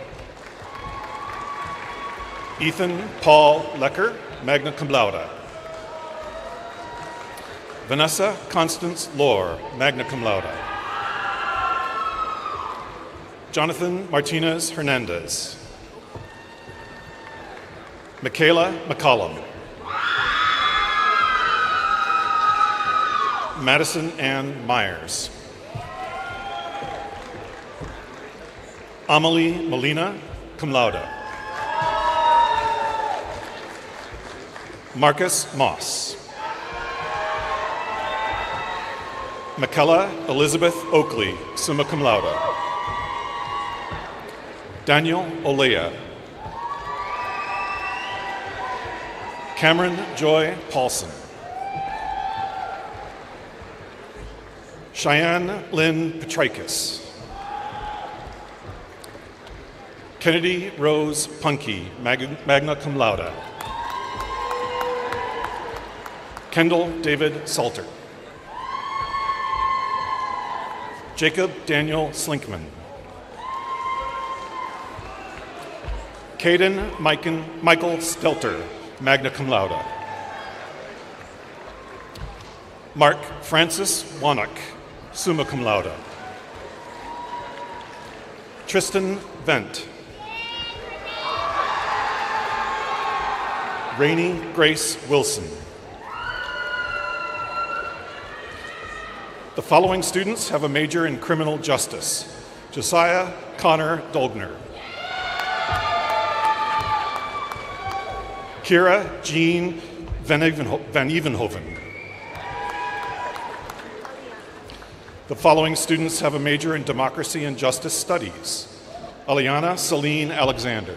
Ethan Paul Lecker, magna cum laude. Vanessa Constance Lohr, magna cum laude. Jonathan Martinez Hernandez. Michaela McCollum. Madison Ann Myers. Amelie Molina, cum laude. Marcus Moss. Michaela Elizabeth Oakley, summa cum laude. Daniel Olea. Cameron Joy Paulson. Cheyenne Lynn Petrikis. Kennedy Rose Punky, magna cum laude. Kendall David Salter. Jacob Daniel Slinkman. Caden Michael Stelter, magna cum laude. Mark Francis Wannock, summa cum laude. Tristan Vent. Rainey Grace Wilson. The following students have a major in criminal justice. Josiah Connor Dolgner. Kira Jean Van Evenhoven. The following students have a major in democracy and justice studies. Aliana Celine Alexander.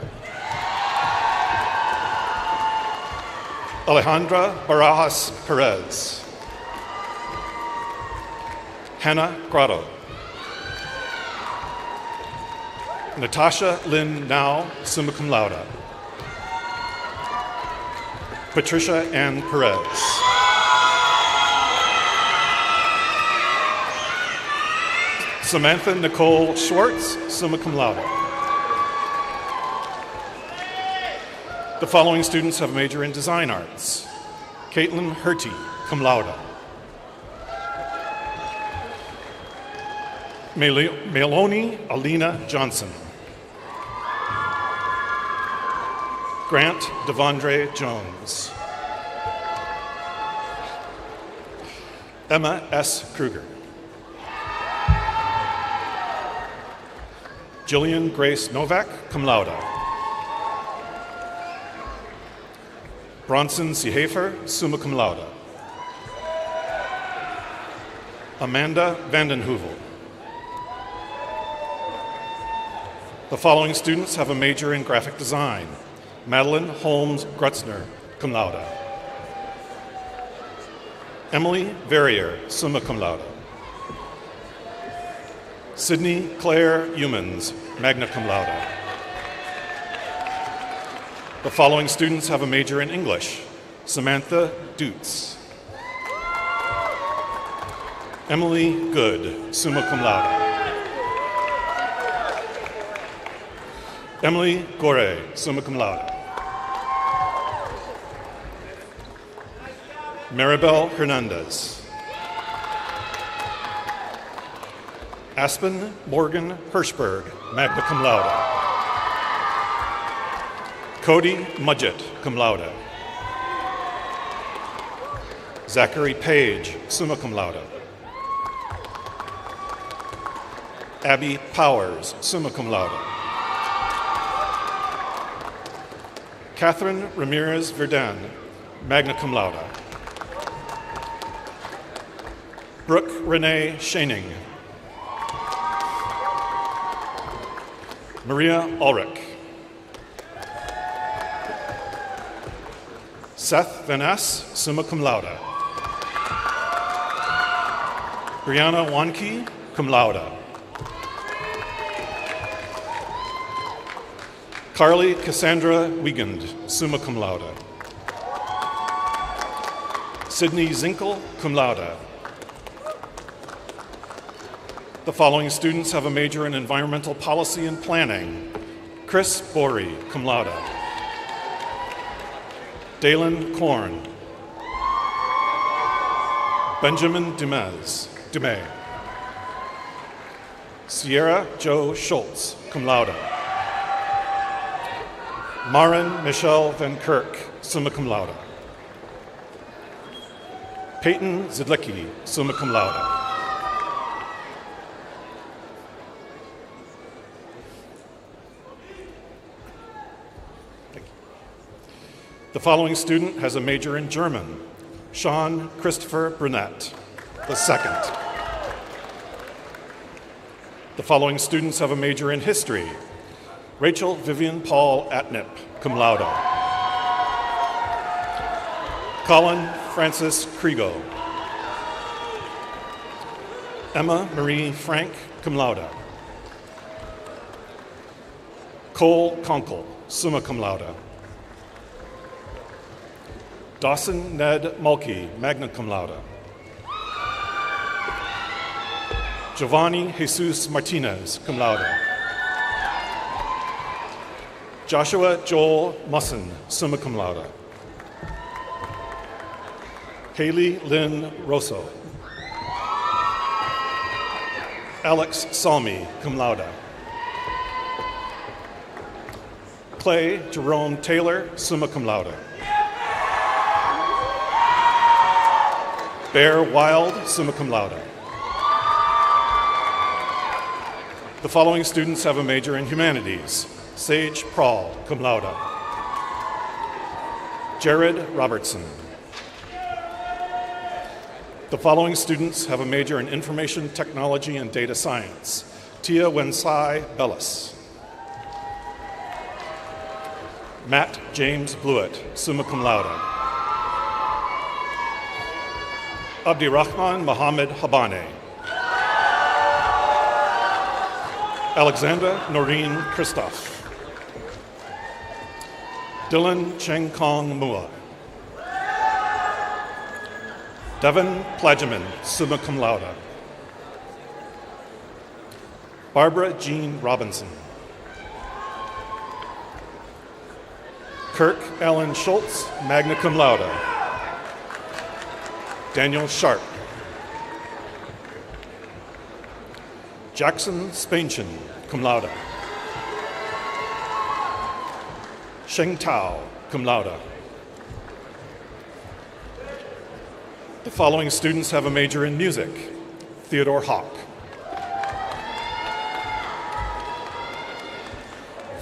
Alejandra Barajas Perez. Hannah Grotto. Natasha Lynn Now, summa cum laude. Patricia Ann Perez. Samantha Nicole Schwartz, summa cum laude. The following students have a major in design arts. Caitlin Herty, cum laude. Meloni Alina Johnson. Grant Devondre Jones. Emma S. Kruger. Jillian Grace Novak, cum laude. Bronson Seehafer, summa cum laude. Amanda Vandenheuvel. The following students have a major in graphic design. Madeline Holmes Grutzner, cum laude. Emily Verrier, summa cum laude. Sydney Claire Humans, magna cum laude. The following students have a major in English. Samantha Dutz. Emily Good, summa cum laude. Emily Gore, summa cum laude. Maribel Hernandez. Aspen Morgan Hirschberg, magna cum laude. Cody Mudgett, cum laude. Zachary Page, summa cum laude. Abby Powers, summa cum laude. Catherine Ramirez Verdun, magna cum laude. Brooke Renee Schoening. Maria Ulrich. Seth Van Ness, summa cum laude. Brianna Wanke, cum laude. Carly Cassandra Wiegand, summa cum laude. Sydney Zinkel, cum laude. The following students have a major in environmental policy and planning. Chris Borey, cum laude. Dalen Korn. Benjamin Dumay. Sierra Joe Schultz, cum laude. Maren Michelle Van Kirk, summa cum laude. Peyton Zidlicki, summa cum laude. The following student has a major in German. Sean Christopher Brunette, the second. The following students have a major in history. Rachel Vivian Paul Atnip, cum laude. Colin Francis Krigo. Emma Marie Frank, cum laude. Cole Conkle, summa cum laude. Dawson Ned Mulkey, magna cum laude. Giovanni Jesus Martinez, cum laude. Joshua Joel Musson, summa cum laude. Haley Lynn Rosso. Alex Salmi, cum laude. Clay Jerome Taylor, summa cum laude. Bear Wild, summa cum laude. The following students have a major in humanities. Sage Prawl, cum laude. Jared Robertson. The following students have a major in information technology and data science. Tia Wensai Bellis. Matt James Blewett, summa cum laude. Abdirahman Mohammed Habane. Alexandra Noreen Christoph. Dylan Cheng Kong Mua. Devin Plageman, summa cum laude. Barbara Jean Robinson. Kirk Allen Schultz, magna cum laude. Daniel Sharp. Jackson Spainchen, cum laude. Sheng Tao, cum laude. The following students have a major in music. Theodore Hawk.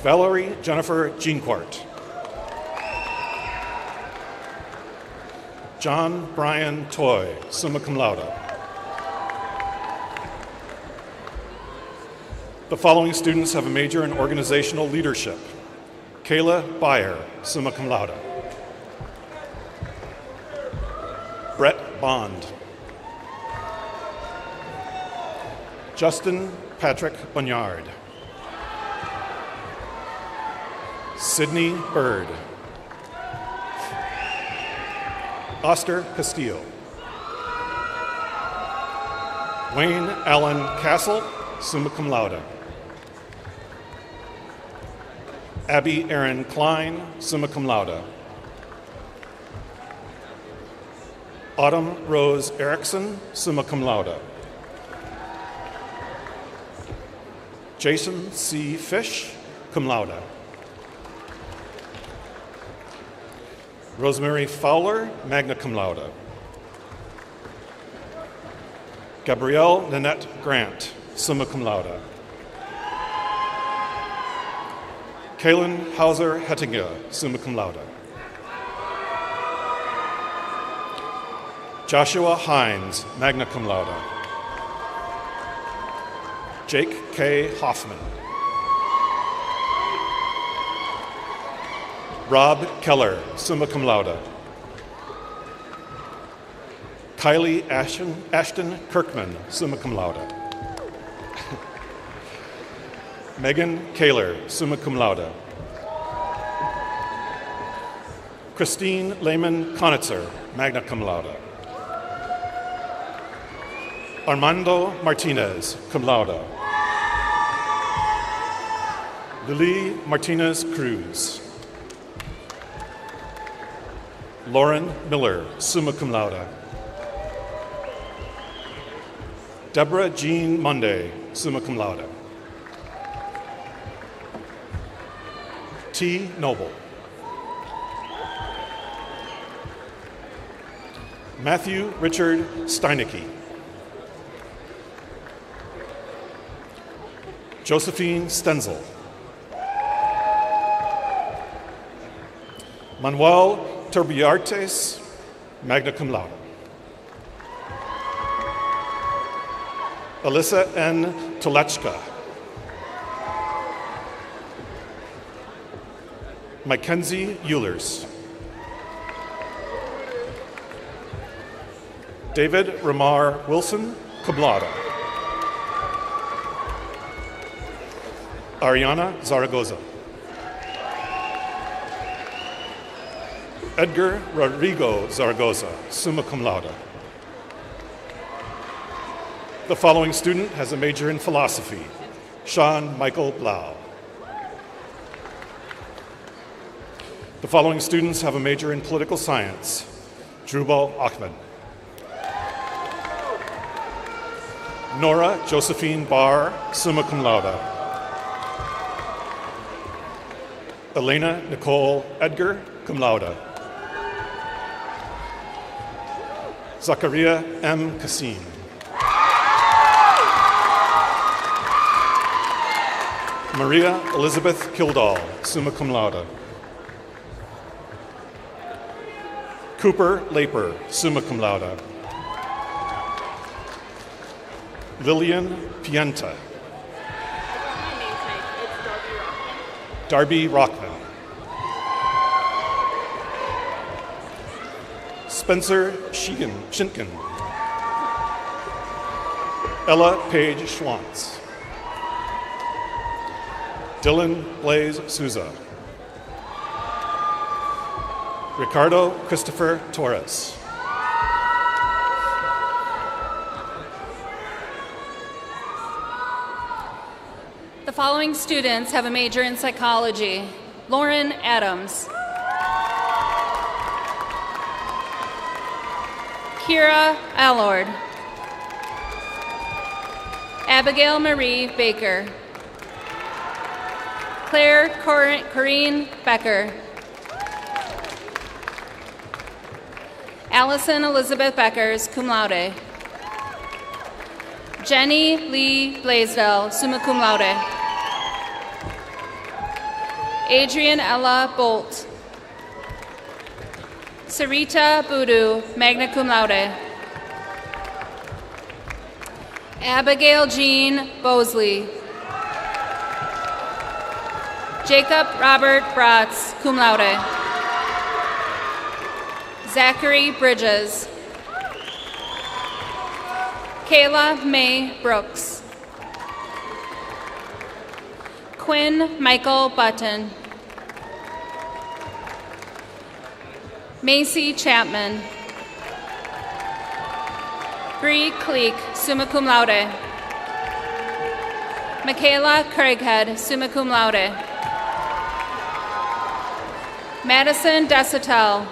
Valerie Jennifer Jeanquart. John Brian Toy, summa cum laude. The following students have a major in organizational leadership. Kayla Beyer, summa cum laude. Brett Bond. Justin Patrick Bunyard. Sydney Bird. Oster Castillo. Wayne Allen Castle, summa cum laude. Abby Aaron Klein, summa cum laude. Autumn Rose Erickson, summa cum laude. Jason C. Fish, cum laude. Rosemary Fowler, magna cum laude. Gabrielle Nanette Grant, summa cum laude. Kaylin Hauser Hettinger, summa cum laude. Joshua Hines, magna cum laude. Jake K. Hoffman. Rob Keller, summa cum laude. Kylie Ashton Kirkman, summa cum laude. Megan Kaler, summa cum laude. Christine Lehman Konitzer, magna cum laude. Armando Martinez, cum laude. Lily Martinez Cruz. Lauren Miller, summa cum laude. Deborah Jean Monday, summa cum laude. T. Noble. Matthew Richard Steinecke. Josephine Stenzel. Manuel Turbiartes, magna cum laude. Alyssa N. Tolechka. Mackenzie Eulers. David Ramar Wilson, cum laude. Ariana Zaragoza. Edgar Rodrigo Zaragoza, summa cum laude. The following student has a major in philosophy: Sean Michael Blau. The following students have a major in political science: Drubal Ahmed. Nora Josephine Barr, summa cum laude. Elena Nicole Edgar, cum laude. Zachariah M. Kassim. Maria Elizabeth Kildall, summa cum laude. Cooper Laper, summa cum laude. Lillian Pienta. Darby Rockman. Spencer Schinken. Ella Page Schwantz. Dylan Blaze Souza. Ricardo Christopher Torres. The following students have a major in psychology: Lauren Adams, Kira Allord, Abigail Marie Baker, Claire Corrine Becker, Allison Elizabeth Beckers, cum laude. Jenny Lee Blaisdell, summa cum laude. Adrian Ella Bolt. Sarita Boudou, magna cum laude. Abigail Jean Bosley. Jacob Robert Bratz, cum laude. Zachary Bridges. Kayla May Brooks. Quinn Michael Button. Macy Chapman. Bree Cleek, summa cum laude. Michaela Craighead, summa cum laude. Madison Desatel.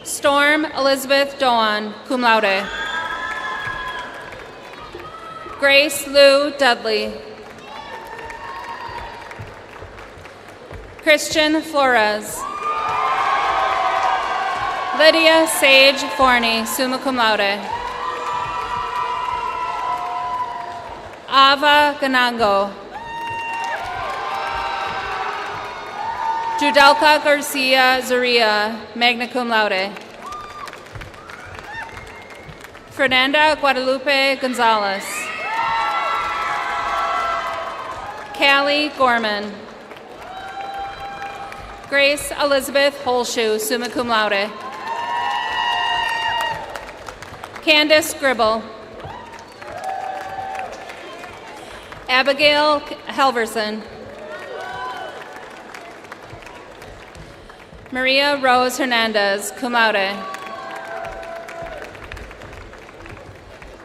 Storm Elizabeth Doan, cum laude. Grace Lou Dudley. Christian Flores. Lydia Sage Forney, summa cum laude. Ava Ganango. Judelka Garcia Zaria, magna cum laude. Fernanda Guadalupe Gonzalez. Callie Gorman. Grace Elizabeth Holshoe, summa cum laude. Candace Gribble. Abigail Helverson. Maria Rose Hernandez, cum laude.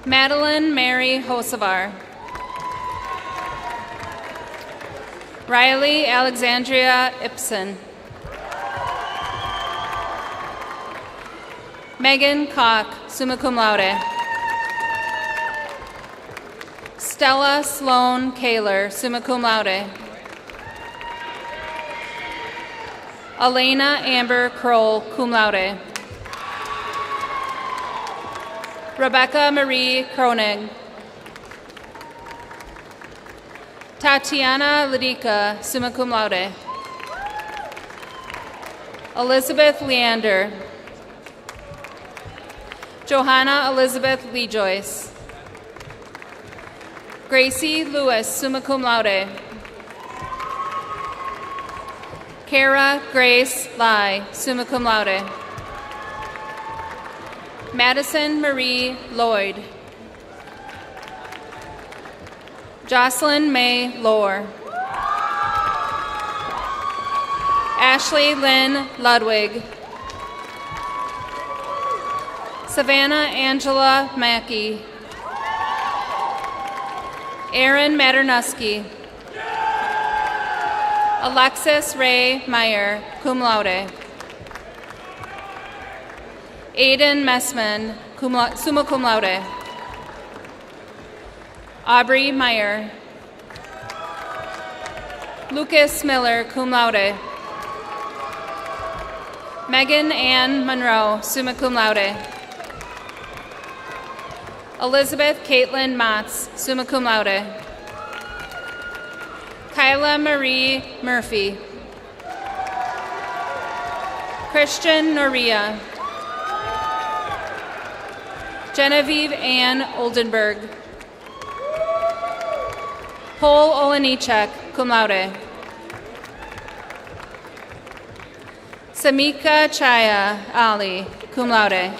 Madeline Mary Hosevar. Riley Alexandria Ipson. Megan Koch, summa cum laude. Stella Sloan Kaler, summa cum laude. Elena Amber Kroll, cum laude. Rebecca Marie Kronig. Tatiana Lidika, summa cum laude. Elizabeth Leander. Johanna Elizabeth Lee Joyce. Gracie Lewis, summa cum laude. Kara Grace Lai, summa cum laude. Madison Marie Lloyd. Jocelyn May Lohr. Ashley Lynn Ludwig. Savannah Angela Mackey. Aaron Maternuski. Alexis Ray Meyer, cum laude. Aiden Messman, summa cum laude. Aubrey Meyer. Lucas Miller, cum laude. Megan Ann Monroe, summa cum laude. Elizabeth Caitlin Motz, summa cum laude. Kyla Marie Murphy. Christian Noria. Genevieve Ann Oldenburg. Paul Olenichek, cum laude. Samika Chaya Ali, cum laude.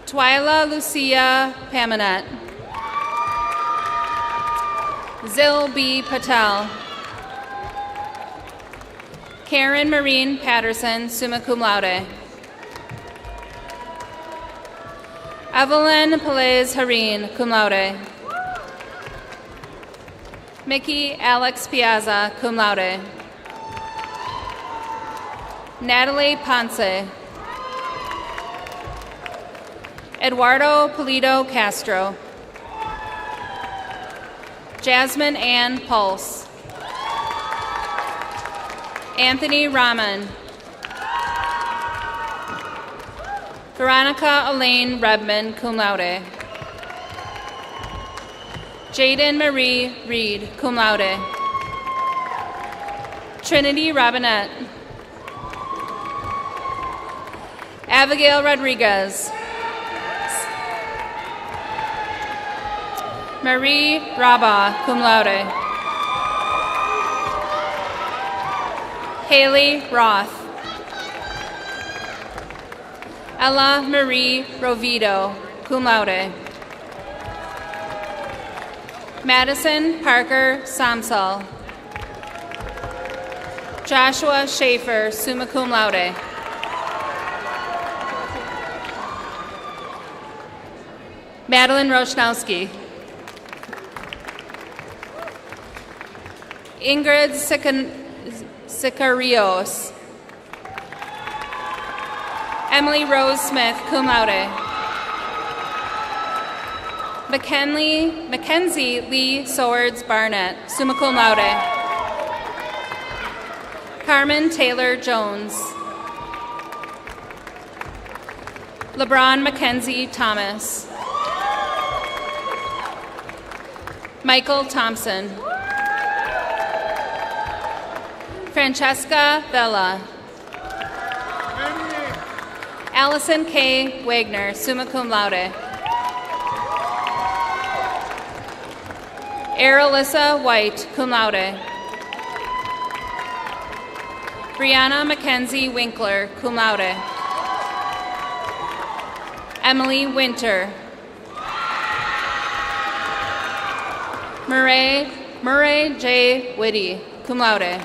Twyla Lucia Pamanet. Zil B. Patel. Karen Marine Patterson, summa cum laude. Evelyn Pelez Hareen, cum laude. Mickey Alex Piazza, cum laude. Natalie Ponce. Eduardo Polito Castro. Jasmine Ann Pulse. Anthony Rahman. Veronica Elaine Redman, cum laude. Jaden Marie Reed, cum laude. Trinity Robinette. Abigail Rodriguez. Marie Raba, cum laude. Haley Roth. Ella Marie Rovido, cum laude. Madison Parker Samsel. Joshua Schaefer, summa cum laude. Madeline Rochnowski. Ingrid Sicarios. Emily Rose Smith, cum laude. Mackenzie Lee Swords Barnett, summa cum laude. Carmen Taylor Jones. LeBron Mackenzie Thomas. Michael Thompson. Francesca Vella. Allison K. Wagner, summa cum laude. Alyssa White, cum laude. Brianna Mackenzie Winkler, cum laude. Emily Winter. Murray J. Whitty, cum laude.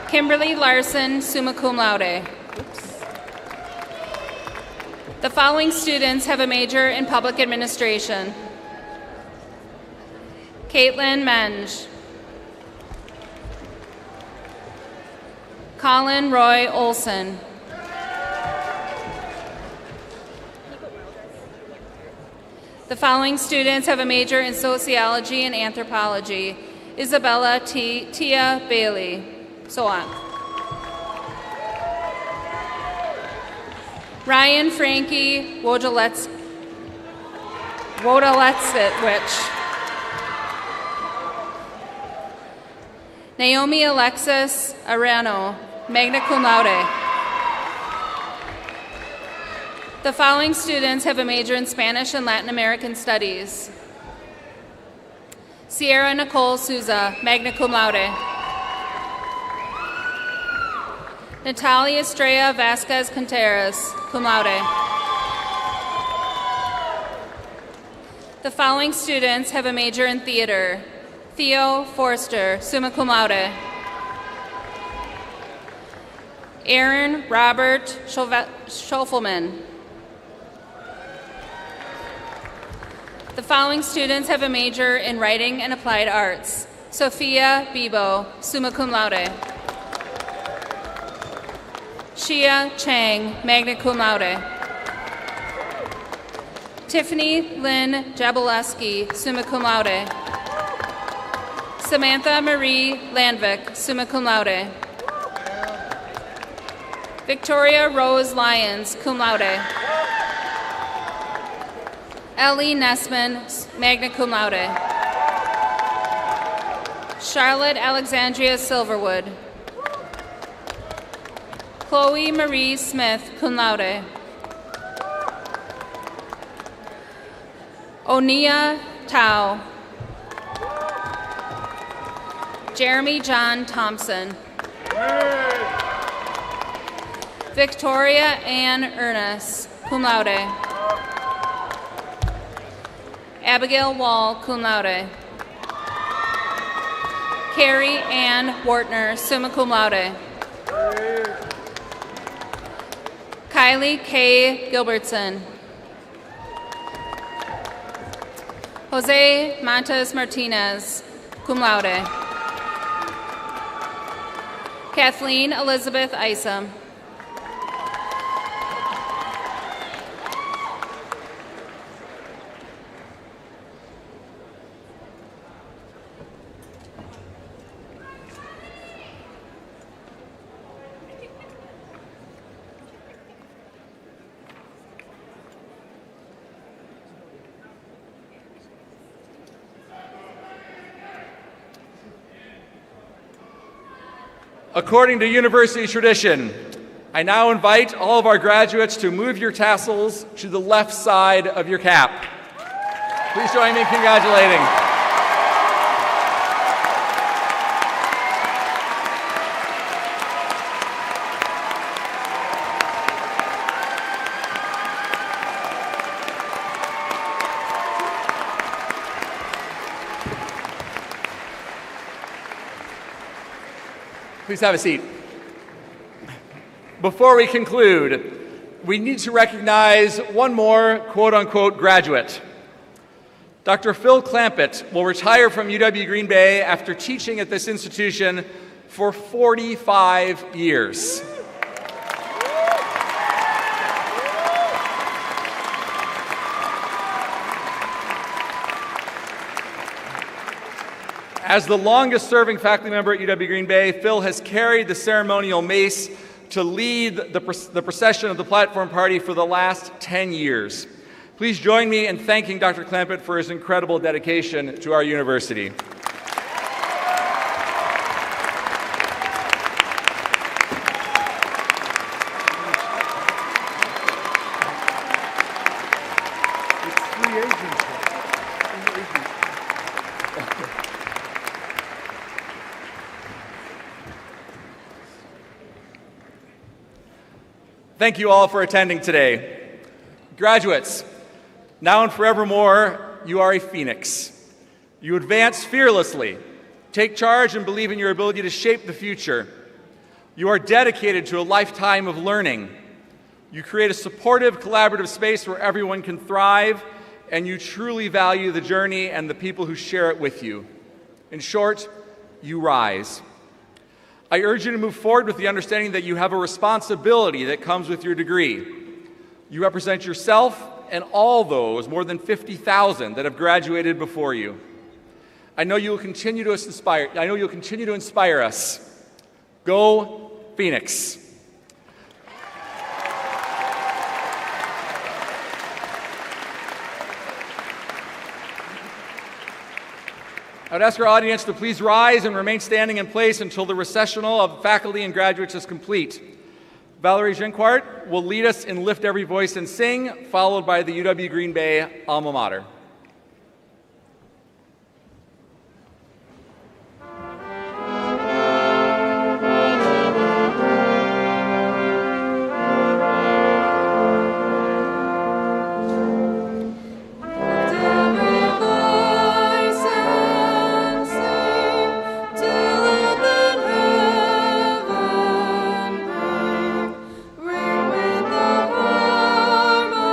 Kimberly Larson, summa cum laude. The following students have a major in public administration. Caitlin Menge. Colin Roy Olson. The following students have a major in sociology and anthropology. Isabella Tia Bailey. So on. Ryan Frankie Wojoletswich. Naomi Alexis Arano, magna cum laude. The following students have a major in Spanish and Latin American studies. Sierra Nicole Souza, magna cum laude. Natalia Estrella Vasquez Contreras, cum laude. The following students have a major in theater. Theo Forster, summa cum laude. Aaron Robert Schoffelman. The following students have a major in writing and applied arts. Sophia Bibo, summa cum laude. Shia Chang, magna cum laude. Tiffany Lynn Jaboleski, summa cum laude. Samantha Marie Landvik, summa cum laude. Victoria Rose Lyons, cum laude. Ellie Nessman, magna cum laude. Charlotte Alexandria Silverwood. Chloe Marie Smith, cum laude. Onia Tao. Jeremy John Thompson. Victoria Ann Ernest, cum laude. Abigail Wall, cum laude. Carrie Ann Wartner, summa cum laude. Kylie K. Gilbertson. Jose Montes Martinez, cum laude. Kathleen Elizabeth Isom. According to university tradition, I now invite all of our graduates to move your tassels to the left side of your cap. Please join me in congratulating. Please have a seat. Before we conclude, we need to recognize one more quote-unquote graduate. Dr. Phil Clampett will retire from UW Green Bay after teaching at this institution for 45 years. As the longest-serving faculty member at UW Green Bay, Phil has carried the ceremonial mace to lead the procession of the platform party for the last 10 years. Please join me in thanking Dr. Clampett for his incredible dedication to our university. Thank you all for attending today. Graduates, now and forevermore, you are a phoenix. You advance fearlessly, take charge, and believe in your ability to shape the future. You are dedicated to a lifetime of learning. You create a supportive, collaborative space where everyone can thrive, and you truly value the journey and the people who share it with you. In short, you rise. I urge you to move forward with the understanding that you have a responsibility that comes with your degree. You represent yourself and all those more than 50,000 that have graduated before you. I know you'll continue to inspire us. Go Phoenix. I would ask our audience to please rise and remain standing in place until the recessional of faculty and graduates is complete. Valerie Jinquart will lead us in Lift Every Voice and Sing, followed by the UW Green Bay Alma Mater. Ring with the harmonies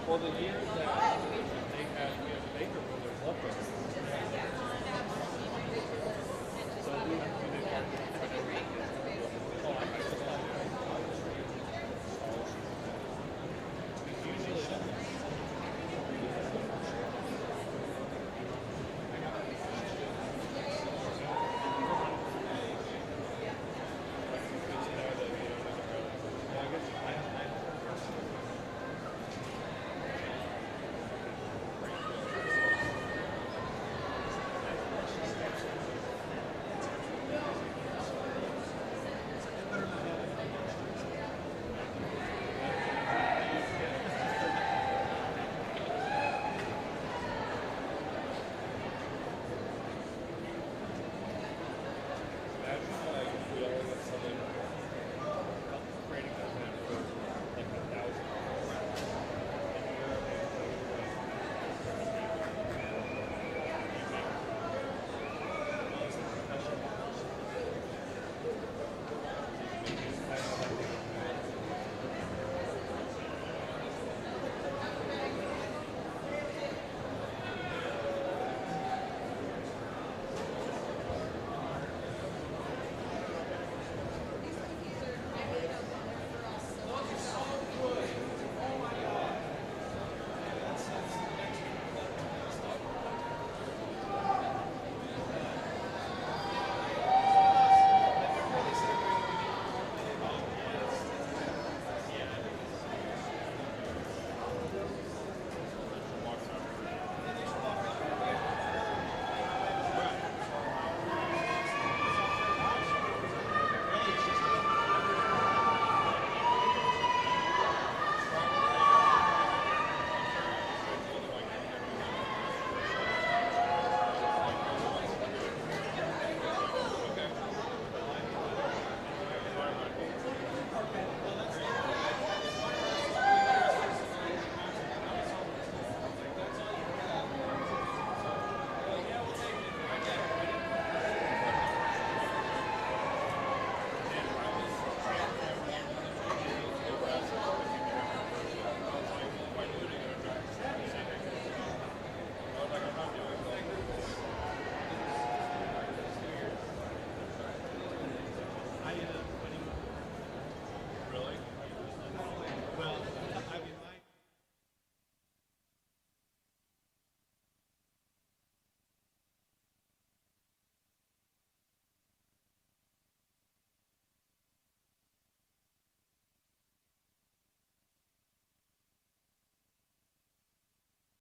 Well, the year that they had, we had Baker Brothers up there. So we